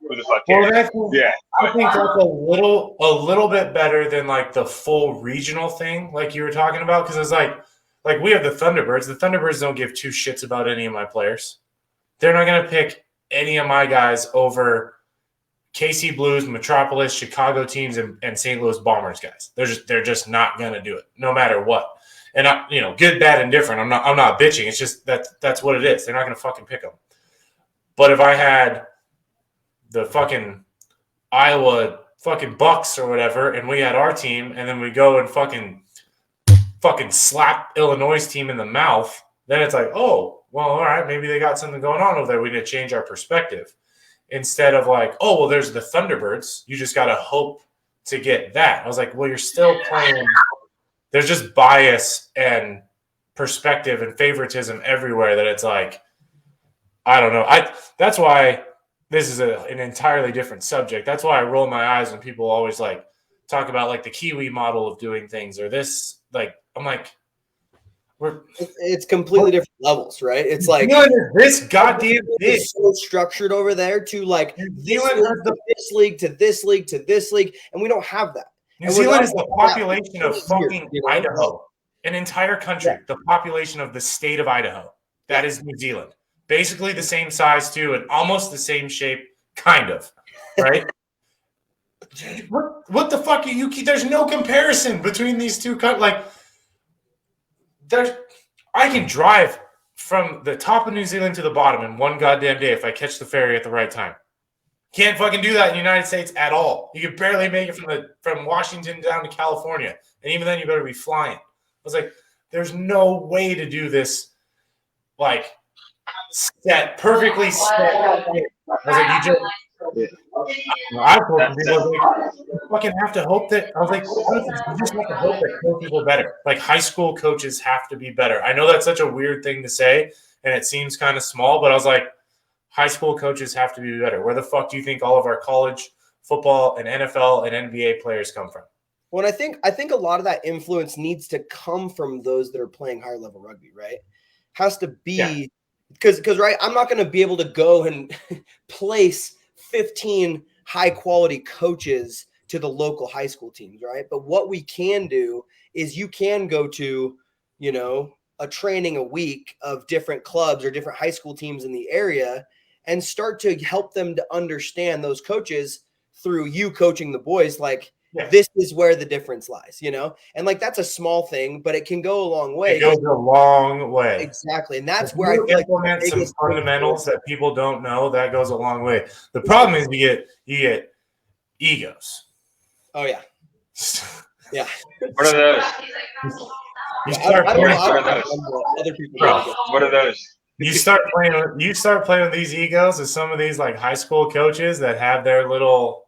Who the fuck cares? I think that's a little bit better than like the full regional thing, like you were talking about, because it's like we have the Thunderbirds. The Thunderbirds don't give two shits about any of my players. They're not gonna pick any of my guys over KC Blues, Metropolis, Chicago teams, and St. Louis Bombers guys. They're just not gonna do it, no matter what. And good, bad, and different. I'm not bitching. It's just that's what it is. They're not gonna fucking pick them. But if I had the fucking Iowa fucking Bucks or whatever, and we had our team, and then we go and fucking slap Illinois' team in the mouth, then it's like, oh, well, all right, maybe they got something going on over there. We need to change our perspective. Instead of like, oh, well, there's the Thunderbirds. You just got to hope to get that. I was like, well, you're still playing. There's just bias and perspective and favoritism everywhere that it's like, I don't know. That's why this is an entirely different subject. That's why I roll my eyes when people always like talk about like the Kiwi model of doing things or this. Like, I'm like, it's completely different levels, right? It's like this goddamn thing so structured over there to like this league to this league to this league, and we don't have that. New Zealand is the population of fucking Idaho, an entire country. The population of the state of Idaho. That is New Zealand. Basically the same size too, and almost the same shape, kind of, right? What the fuck are you? There's no comparison between these two countries. Like, I can drive from the top of New Zealand to the bottom in one goddamn day if I catch the ferry at the right time. Can't fucking do that in the United States at all. You can barely make it from Washington down to California, and even then you better be flying. I was like, there's no way to do this like perfectly set. I was like, I told people, you fucking have to hope that. I was like, you just have to hope that coaches are better. Like high school coaches have to be better. I know that's such a weird thing to say, and it seems kind of small, but I was like, high school coaches have to be better. Where the fuck do you think all of our college football and NFL and NBA players come from? Well, I think a lot of that influence needs to come from those that are playing higher level rugby, right? Has to be because right, I'm not going to be able to go and place 15 high quality coaches to the local high school teams, right? But what we can do is you can go to, a training a week of different clubs or different high school teams in the area and start to help them to understand those coaches through you coaching the boys. Like, this is where the difference lies, and like, that's a small thing, but it can go a long way. It goes a long way. Exactly. And that's where I feel implement some fundamentals that people don't know. That goes a long way. The problem is you get egos. Oh yeah. Yeah. What are those? You start I don't know. playing, I don't What are know those? what other people Bro. do. What are those? you start playing with these egos as some of these like high school coaches that have their little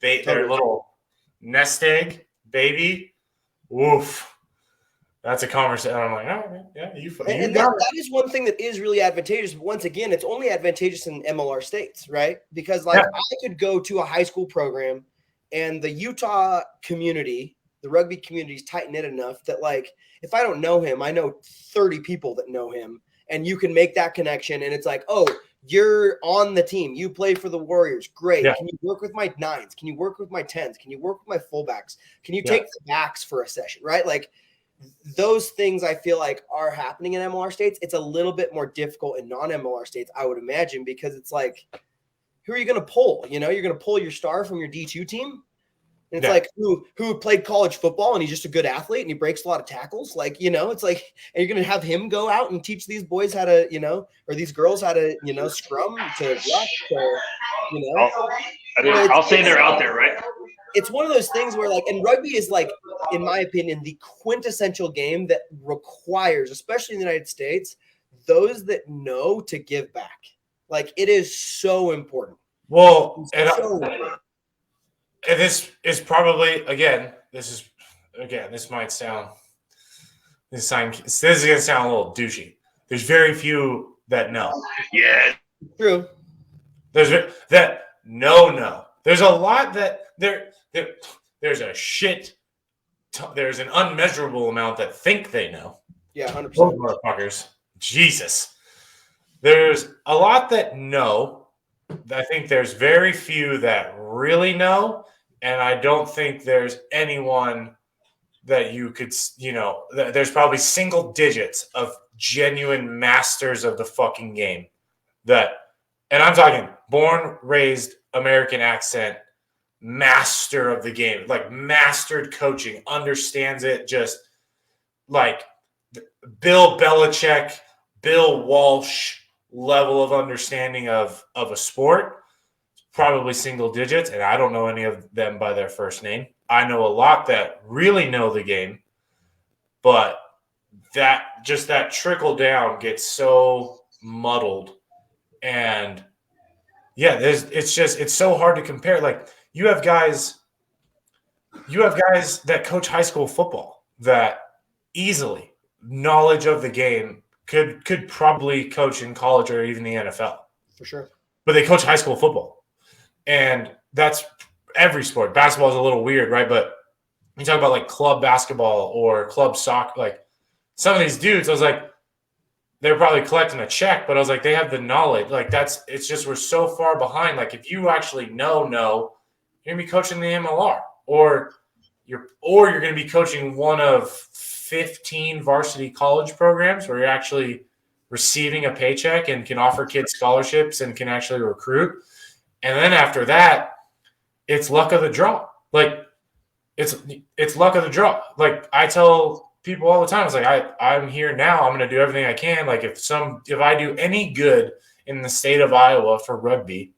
their little nest egg baby. Woof. That's a conversation. I'm like, oh, yeah, you And got that is one thing that is really advantageous. But once again, it's only advantageous in MLR states, right? Because like Yeah. I could go to a high school program and the Utah community, the rugby community is tight knit enough that like if I don't know him, I know 30 people that know him. And you can make that connection. And it's like, oh, you're on the team. You play for the Warriors. Great. Yeah. Can you work with my nines? Can you work with my tens? Can you work with my fullbacks? Can you Yeah. take the backs for a session? Right? Like those things I feel like are happening in MLR states. It's a little bit more difficult in non-MLR states, I would imagine, because it's like, who are you going to pull? You know, you're going to pull your star from your D2 team. And it's like who played college football and he's just a good athlete and he breaks a lot of tackles. Like, you know, it's like, and you're going to have him go out and teach these boys how to, you know, or these girls how to, you know, scrum to rush to, you know. I'll say they're out there, right? It's one of those things where like, and rugby is like, in my opinion, the quintessential game that requires, especially in the United States, those that know to give back. Like it is so important. Well, and It's this is probably this might sound this is gonna sound a little douchey. There's very few that know. Yeah. true. There's that no. There's a lot that there's a shit. There's an unmeasurable amount that think they know. Yeah, 100%. Those motherfuckers. Jesus. There's a lot that know. I think there's very few that really know. And I don't think there's anyone that you could, you know, there's probably single digits of genuine masters of the fucking game that, and I'm talking born, raised, American accent, master of the game, like mastered coaching, understands it just like Bill Belichick, Bill Walsh level of understanding of a sport, probably single digits. And I don't know any of them by their first name. I know a lot that really know the game, but that trickle down gets so muddled. And yeah, it's so hard to compare. Like you have guys that coach high school football that easily knowledge of the game could probably coach in college or even the NFL. For sure. But they coach high school football. And that's every sport. Basketball is a little weird, right? But you talk about like club basketball or club soccer, like some of these dudes, I was like, they're probably collecting a check, but I was like, they have the knowledge. Like it's just, we're so far behind. Like if you actually know, you're gonna be coaching the MLR or you're going to be coaching one of 15 varsity college programs where you're actually receiving a paycheck and can offer kids scholarships and can actually recruit. And then after that, it's luck of the draw. Like it's luck of the draw. Like I tell people all the time, it's like I'm here now. I'm going to do everything I can. Like if I do any good in the state of Iowa for rugby,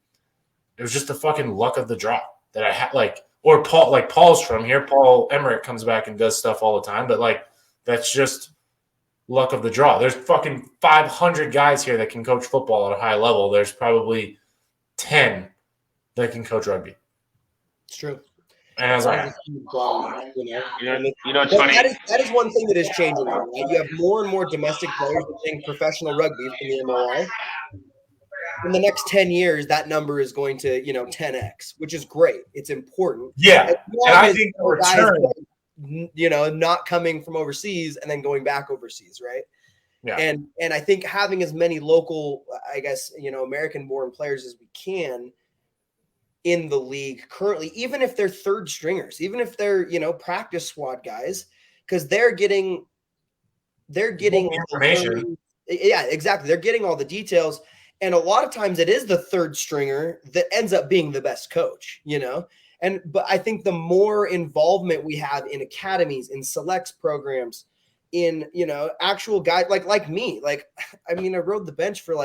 it was just the fucking luck of the draw that I had. Like or Paul's from here. Paul Emmerich comes back and does stuff all the time, but like that's just luck of the draw. There's fucking 500 guys here that can coach football at a high level. There's probably 10 that can coach rugby. It's true. And I was like, you know, it's funny. That is one thing that is changing. Right? You have more and more domestic players playing professional rugby in the MLR. In the next 10 years, that number is going to, 10x, which is great. It's important. Yeah. And I think the return, not coming from overseas and then going back overseas, right? Yeah. And I think having as many local, I guess, American-born players as we can in the league currently, even if they're third stringers, even if they're, practice squad guys, because they're getting information. Yeah, exactly. They're getting all the details. And a lot of times it is the third stringer that ends up being the best coach, but I think the more involvement we have in academies, in selects programs, in, actual guys like me, I rode the bench for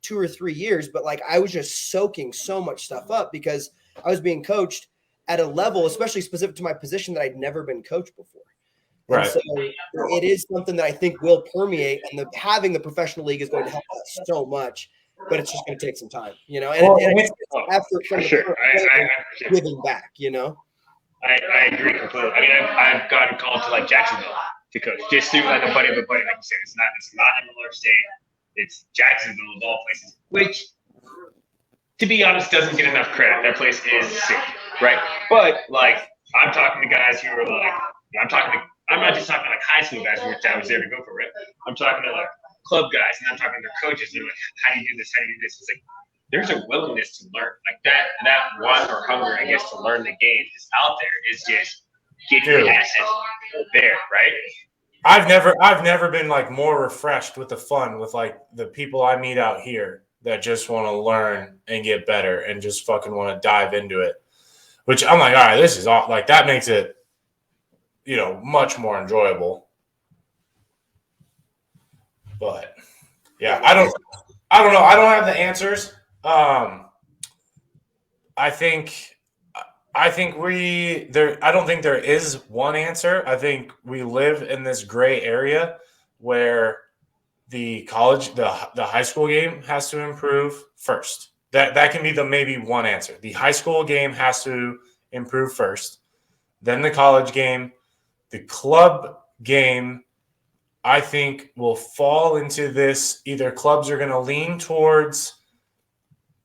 2 or 3 years, but I was just soaking so much stuff up because I was being coached at a level, especially specific to my position, that I'd never been coached before. And Right. so it is something that I think will permeate, and having the professional league is going to help us so much, but it's just going to take some time, you know, and it's effort from the players giving back, you know. I agree completely. I mean, I've gotten called to like Jacksonville to coach, just through like a buddy of a buddy, like you said. It's not MLR State, it's Jacksonville of all places, which, to be honest, doesn't get enough credit. That place is sick, right? But like, I'm talking to guys who are like, I'm not just talking to like high school guys, which I was there to go for it. I'm talking to like club guys, and I'm talking to their coaches. They're like, how do you do this? How do you do this? It's like, there's a willingness to learn. Like that want or hunger, I guess, to learn the game is out there. It's just get your assets there, right? I've never been like more refreshed with the fun with like the people I meet out here that just want to learn and get better and just fucking want to dive into it. Which I'm like, all right, this is all like that makes it, you know, much more enjoyable. But yeah, I don't know. I don't have the answers. I don't think there is one answer. I think we live in this gray area where the high school game has to improve first. That can be the maybe one answer. The high school game has to improve first, then the college game. The club game, I think, will fall into this. Either clubs are going to lean towards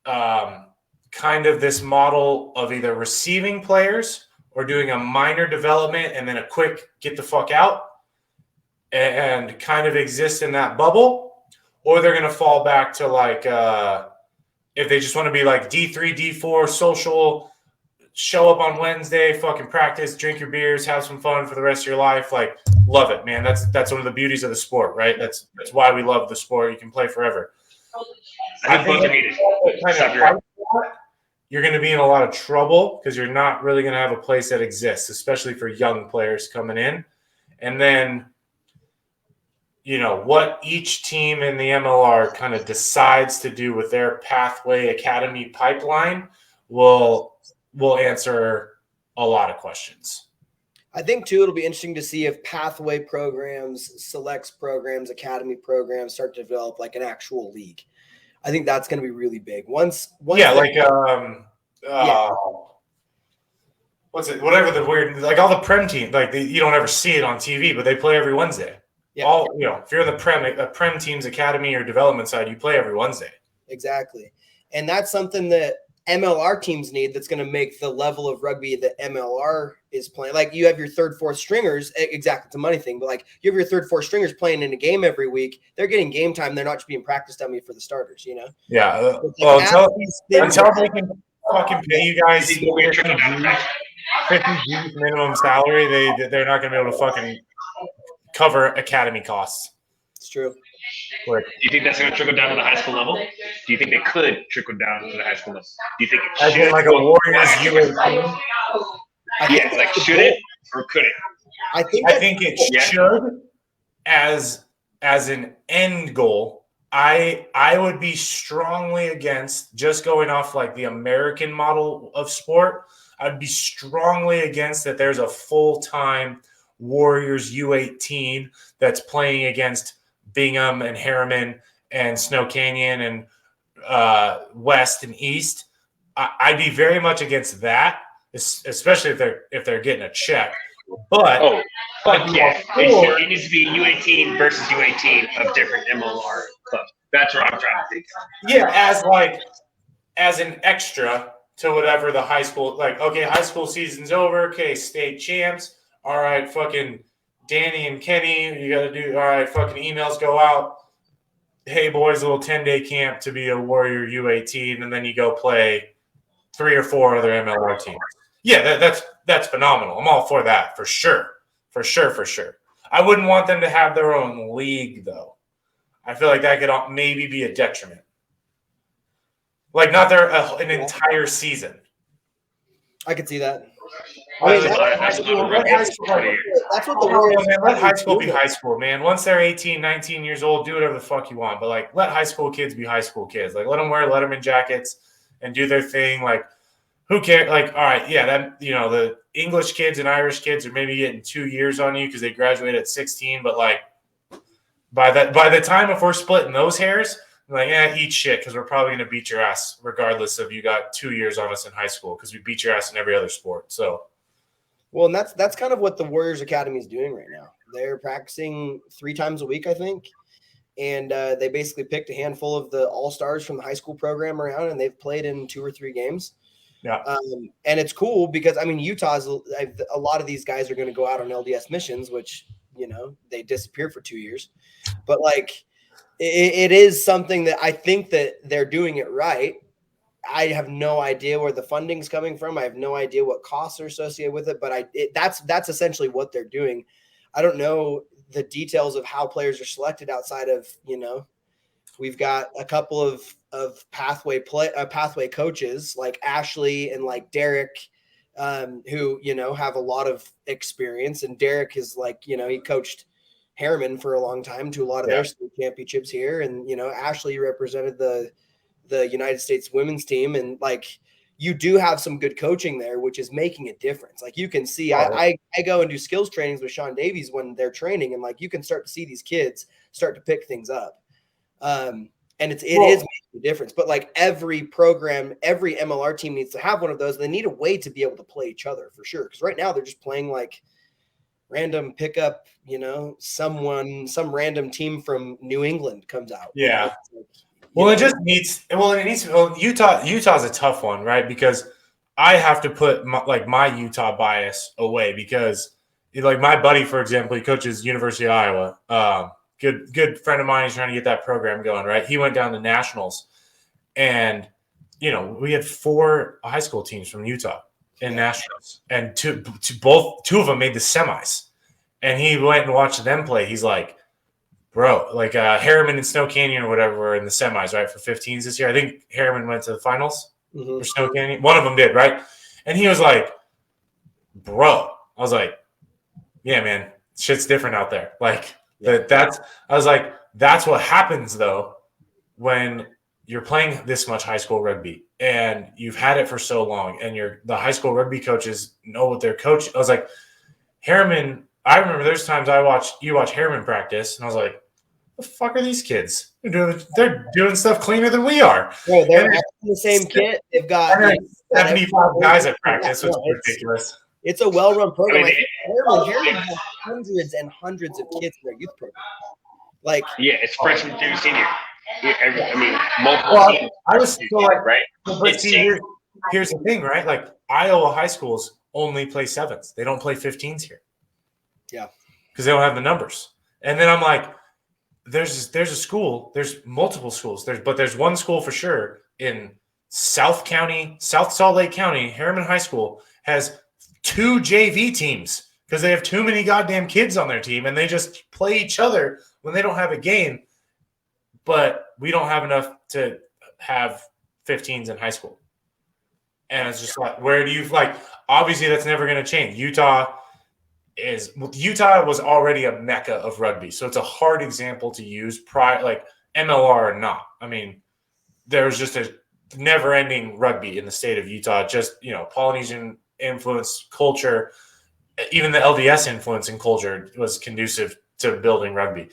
kind of this model of either receiving players or doing a minor development and then a quick get the fuck out and kind of exist in that bubble, or they're going to fall back to like if they just want to be like D3, D4 social, show up on Wednesday, fucking practice, drink your beers, have some fun for the rest of your life. Like, love it, man. That's one of the beauties of the sport, right? That's why we love the sport. You can play forever. I think you're going to be in a lot of trouble because you're not really going to have a place that exists, especially for young players coming in. And then, you know, what each team in the MLR kind of decides to do with their pathway academy pipeline will answer a lot of questions. I think, too, it'll be interesting to see if pathway programs, selects programs, academy programs start to develop like an actual league. I think that's going to be really big. Once what's it? Whatever the weird, like all the Prem teams, like you don't ever see it on TV, but they play every Wednesday. Yeah. If you're in the Prem team's academy or development side, you play every Wednesday. Exactly. And that's something that MLR teams need that's going to make the level of rugby that MLR is playing. Like you have your third, fourth stringers, exactly, it's a money thing, but like you have your third, fourth stringers playing in a game every week. They're getting game time. They're not just being practice dummy for the starters, you know? Yeah. Until they can fucking pay you guys 50 G's minimum salary, they're not going to be able to fucking cover academy costs. It's true. Do you think that's going to trickle down to the high school level? Do you think they could trickle down to the high school level? Do you think it should? Like a Warriors UAP? Yeah, like should it or could it? I think it should as an end goal. I would be strongly against just going off like the American model of sport. I'd be strongly against that there's a full-time Warriors U18 that's playing against Bingham and Harriman and Snow Canyon and West and East. I'd be very much against that, especially if they're getting a check. But it needs to be U18 versus U18 of different MLR clubs. That's what I'm trying to think. Yeah, as an extra to whatever the high school, like, okay, high school season's over. Okay, state champs. All right, fucking Danny and Kenny, you got to do, all right, fucking emails go out. Hey, boys, a little 10-day camp to be a Warrior U18, and then you go play 3 or 4 other MLR teams. Yeah, that's phenomenal. I'm all for that, for sure. For sure. I wouldn't want them to have their own league, though. I feel like that could maybe be a detriment. Like, not an entire season. I could see that. Let high school be high school, man. Once they're 18, 19 years old, do whatever the fuck you want. But, like, let high school kids be high school kids. Like, let them wear Letterman jackets and do their thing. Like, who cares? Like, all right, yeah, that the English kids and Irish kids are maybe getting 2 years on you because they graduate at 16, but like by the time if we're splitting those hairs, I'm like, eat shit because we're probably going to beat your ass regardless of you got 2 years on us in high school because we beat your ass in every other sport. So, well, and that's kind of what the Warriors Academy is doing right now. They're practicing 3 times a week, I think, and they basically picked a handful of the all-stars from the high school program around, and they've played in 2 or 3 games. yeah. And it's cool because I mean Utah's a lot of these guys are going to go out on LDS missions, which they disappear for 2 years, but like it is something that I think that they're doing it right. I have no idea where the funding's coming from. I have no idea what costs are associated with it, but that's essentially what they're doing. I don't know the details of how players are selected outside of we've got a couple of pathway coaches like Ashley and like Derek, who have a lot of experience. And Derek is like he coached Harriman for a long time to a lot of their state championships here, and Ashley represented the United States women's team, and like you do have some good coaching there, which is making a difference. Like you can see, I go and do skills trainings with Sean Davies when they're training, and like you can start to see these kids start to pick things up. And it is making a difference. But like every program, every MLR team needs to have one of those. They need a way to be able to play each other for sure. Because right now they're just playing like random pickup, some random team from New England comes out. Yeah. Utah's a tough one, right? Because I have to put my Utah bias away because like my buddy, for example, he coaches University of Iowa. Good friend of mine is trying to get that program going, right? He went down to nationals, and we had 4 high school teams from Utah in nationals, and two of them made the semis. And he went and watched them play. He's like, bro, like Harriman and Snow Canyon or whatever were in the semis, right, for 15s this year. I think Harriman went to the finals for Snow Canyon. One of them did, right? And he was like, bro. I was like, yeah, man, shit's different out there. Like, I was like, that's what happens though when you're playing this much high school rugby and you've had it for so long, and the high school rugby coaches know what they're coaching. I was like, Harriman. I remember there's times you watch Harriman practice, and I was like, the fuck are these kids? They're doing stuff cleaner than we are. Bro, they're in the same kit. They've got 75 guys at practice. It's ridiculous. It's a well-run program. Harriman has hundreds and hundreds of kids in their youth program. Like, it's freshman through senior. Multiple teams. I was still like, right? But see, here's the thing, right? Like Iowa high schools only play 7s. They don't play 15s here. Yeah, because they don't have the numbers. And then I'm like, there's a school, there's multiple schools, but there's one school for sure in South Salt Lake County. Harriman High School has 2 JV teams because they have too many goddamn kids on their team, and they just play each other when they don't have a game. But we don't have enough to have 15s in high school. And it's just like, where do you obviously that's never going to change. Utah was already a mecca of rugby, so it's a hard example to use. Like MLR or not, I mean, there was just a never-ending rugby in the state of Utah. Just Polynesian influence, culture, even the LDS influence in culture was conducive to building rugby,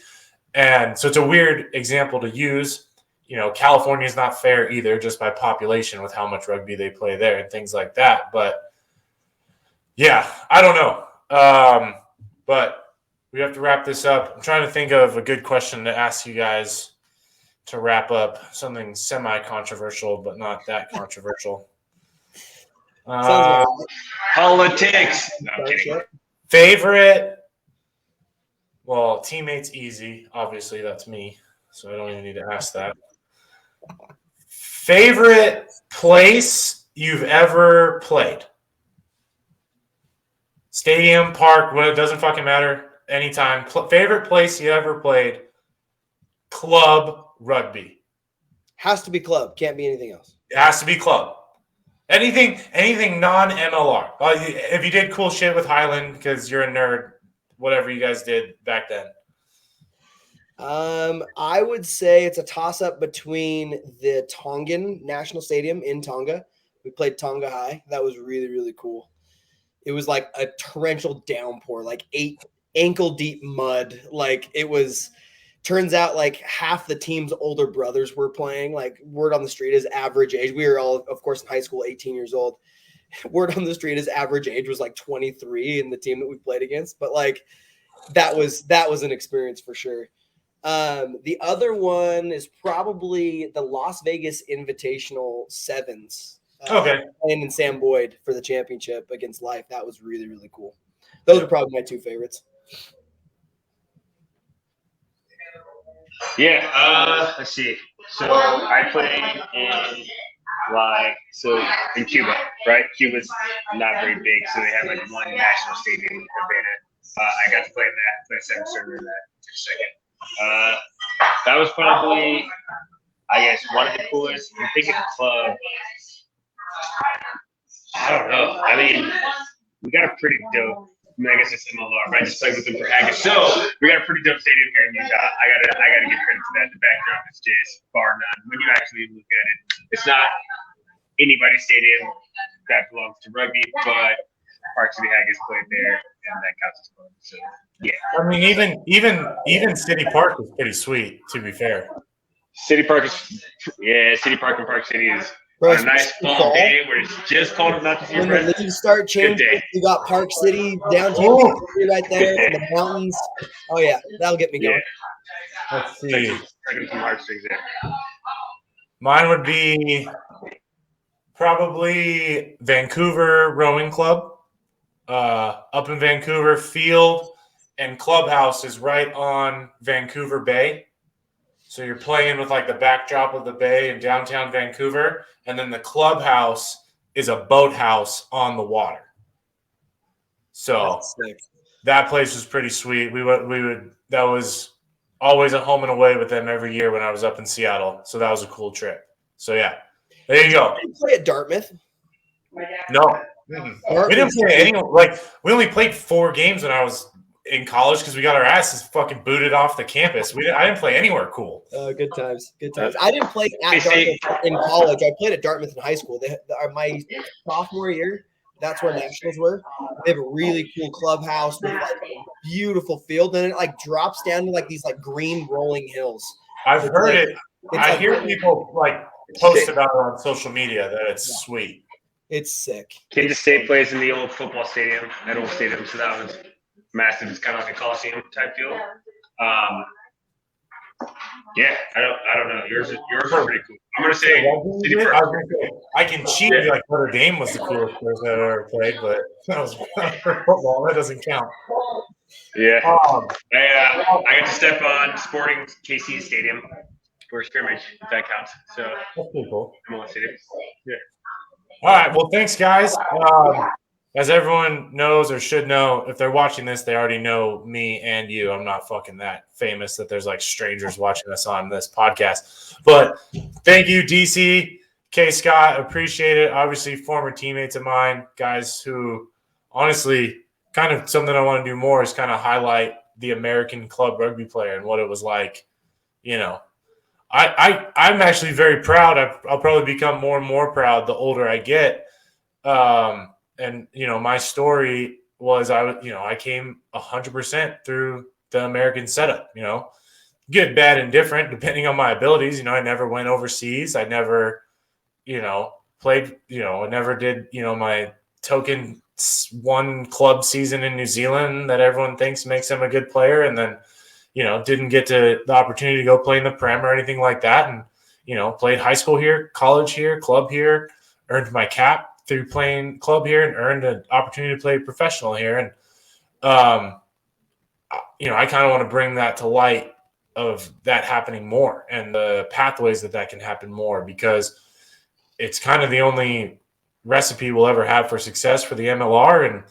and so it's a weird example to use. California is not fair either, just by population with how much rugby they play there and things like that. But yeah, I don't know. But we have to wrap this up. I'm trying to think of a good question to ask you guys to wrap up. Something semi-controversial, but not that controversial. Politics. No, favorite? Well, teammates easy. Obviously, that's me, so I don't even need to ask that. Favorite place you've ever played? Stadium, park, it doesn't fucking matter. Anytime. Favorite place you ever played? Club rugby. Has to be club. Can't be anything else. It has to be club. Anything non-MLR. If you did cool shit with Highland because you're a nerd, whatever you guys did back then. I would say it's a toss-up between the Tongan National Stadium in Tonga We played Tonga High. That was really, really cool. It was like a torrential downpour, like 8 ankle deep mud. Like it was, turns out like half the team's older brothers were playing. Like word on the street is average age. We were all, of course, in high school, 18 years old. Word on the street is average age was like 23 in the team that we played against. But like that was an experience for sure. The other one is probably the Las Vegas Invitational Sevens. Okay. Playing in Sam Boyd for the championship against Life. That was really, really cool. Those are probably my 2 favorites. Yeah. Let's see. So I played in in Cuba, right? Cuba's not very big, so they have like one national stadium in Havana. I got to play in that, play a 7-server in that for a second. That was probably, I guess, one of the coolest. I'm thinking club. I don't know. I mean, we got a pretty dope. I guess it's MLR, right? Just played with them for Haggis. So we got a pretty dope stadium here in Utah. I gotta give credit to that. The backdrop is just bar none. When you actually look at it, it's not anybody's stadium that belongs to rugby, but Park City Haggis played there, and that counts as fun. So yeah. I mean, even City Park is pretty sweet. To be fair, City Park and Park City is. Bro, On a nice fall day where it's just cold enough to see when your the leaves start changing, you got Park City downtown right there in the mountains. Oh yeah, that'll get me going. Let's see. There. Mine would be probably Vancouver Rowing Club. Up in Vancouver, field and clubhouse is right on Vancouver Bay. So you're playing with like the backdrop of the bay in downtown Vancouver, and then the clubhouse is a boathouse on the water. So that place was pretty sweet. We would that was always a home and away with them every year when I was up in Seattle. So that was a cool trip. So yeah, there you go. Did you play at Dartmouth? No, we didn't play any. Like we only played 4 games when I was in college because we got our asses fucking booted off the campus. I didn't play anywhere cool. Good times. I didn't play at Dartmouth in college. I played at Dartmouth in high school. My sophomore year, that's where nationals were. They have a really cool clubhouse with like a beautiful field, and it like drops down to like these like green rolling hills. I've heard it. I hear people like post about it on social media that it's sweet. It's sick. Kansas State plays in the old football stadium, that old stadium, so that was massive. It's kind of like a Coliseum type deal. Yeah, I don't know. Yours are pretty cool. I'm gonna say I can cheat and be like Notre Dame was the coolest person I've ever played, but that was for football. That doesn't count. Yeah. I got to step on Sporting KC Stadium for a scrimmage, if that counts. So that's pretty cool. Yeah. All right. Well, thanks, guys. As everyone knows or should know, if they're watching this, they already know me and you. I'm not fucking that famous that there's like strangers watching us on this podcast. But thank you, DC, K. Scott. Appreciate it. Obviously, former teammates of mine, guys who honestly kind of something I want to do more is kind of highlight the American club rugby player and what it was like. You know, I'm actually very proud. I'll probably become more and more proud the older I get. And, you know, my story was I came 100% through the American setup, you know, good, bad, and different depending on my abilities. You know, I never went overseas. I never, you know, played, you know, I never did, you know, my token one club season in New Zealand that everyone thinks makes him a good player. And then, you know, didn't get to the opportunity to go play in the Prem or anything like that. And, you know, played high school here, college here, club here, earned my cap through playing club here and earned an opportunity to play professional here. And, you know, I kind of want to bring that to light of that happening more and the pathways that can happen more, because it's kind of the only recipe we'll ever have for success for the MLR. And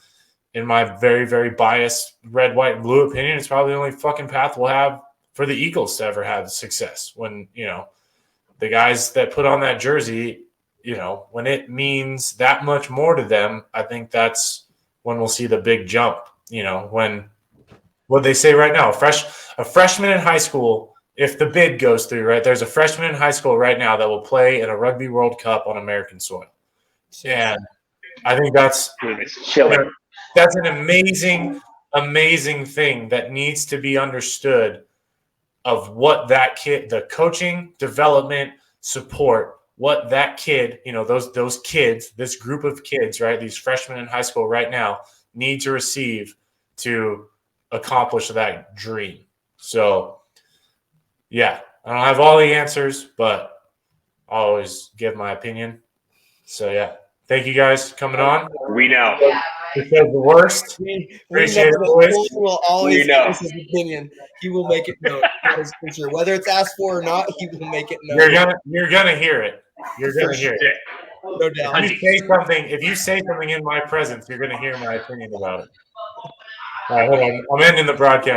in my very, very biased red, white, and blue opinion, it's probably the only fucking path we'll have for the Eagles to ever have success. When, you know, the guys that put on that jersey, you know, when it means that much more to them, I think that's when we'll see the big jump. You know, when what they say right now, a freshman in high school, if the bid goes through, right, there's a freshman in high school right now that will play in a Rugby World Cup on American soil. And I think that's It's chilling. that's an amazing thing that needs to be understood of what that kid, the coaching, development, support, what that kid, those kids, this group of kids, right, these freshmen in high school right now need to receive to accomplish that dream. So, yeah, I don't have all the answers, but I'll always give my opinion. So, yeah, thank you guys for coming on. We know. This was the worst. We Appreciate know it, boys. that Colton will always We know. voice his opinion. He will make it known. That is for sure. Whether it's asked for or not, he will make it known. You're gonna hear it. You're For gonna hear it. No doubt. If you say something in my presence, you're gonna hear my opinion about it. All right, hold on. I'm ending the broadcast.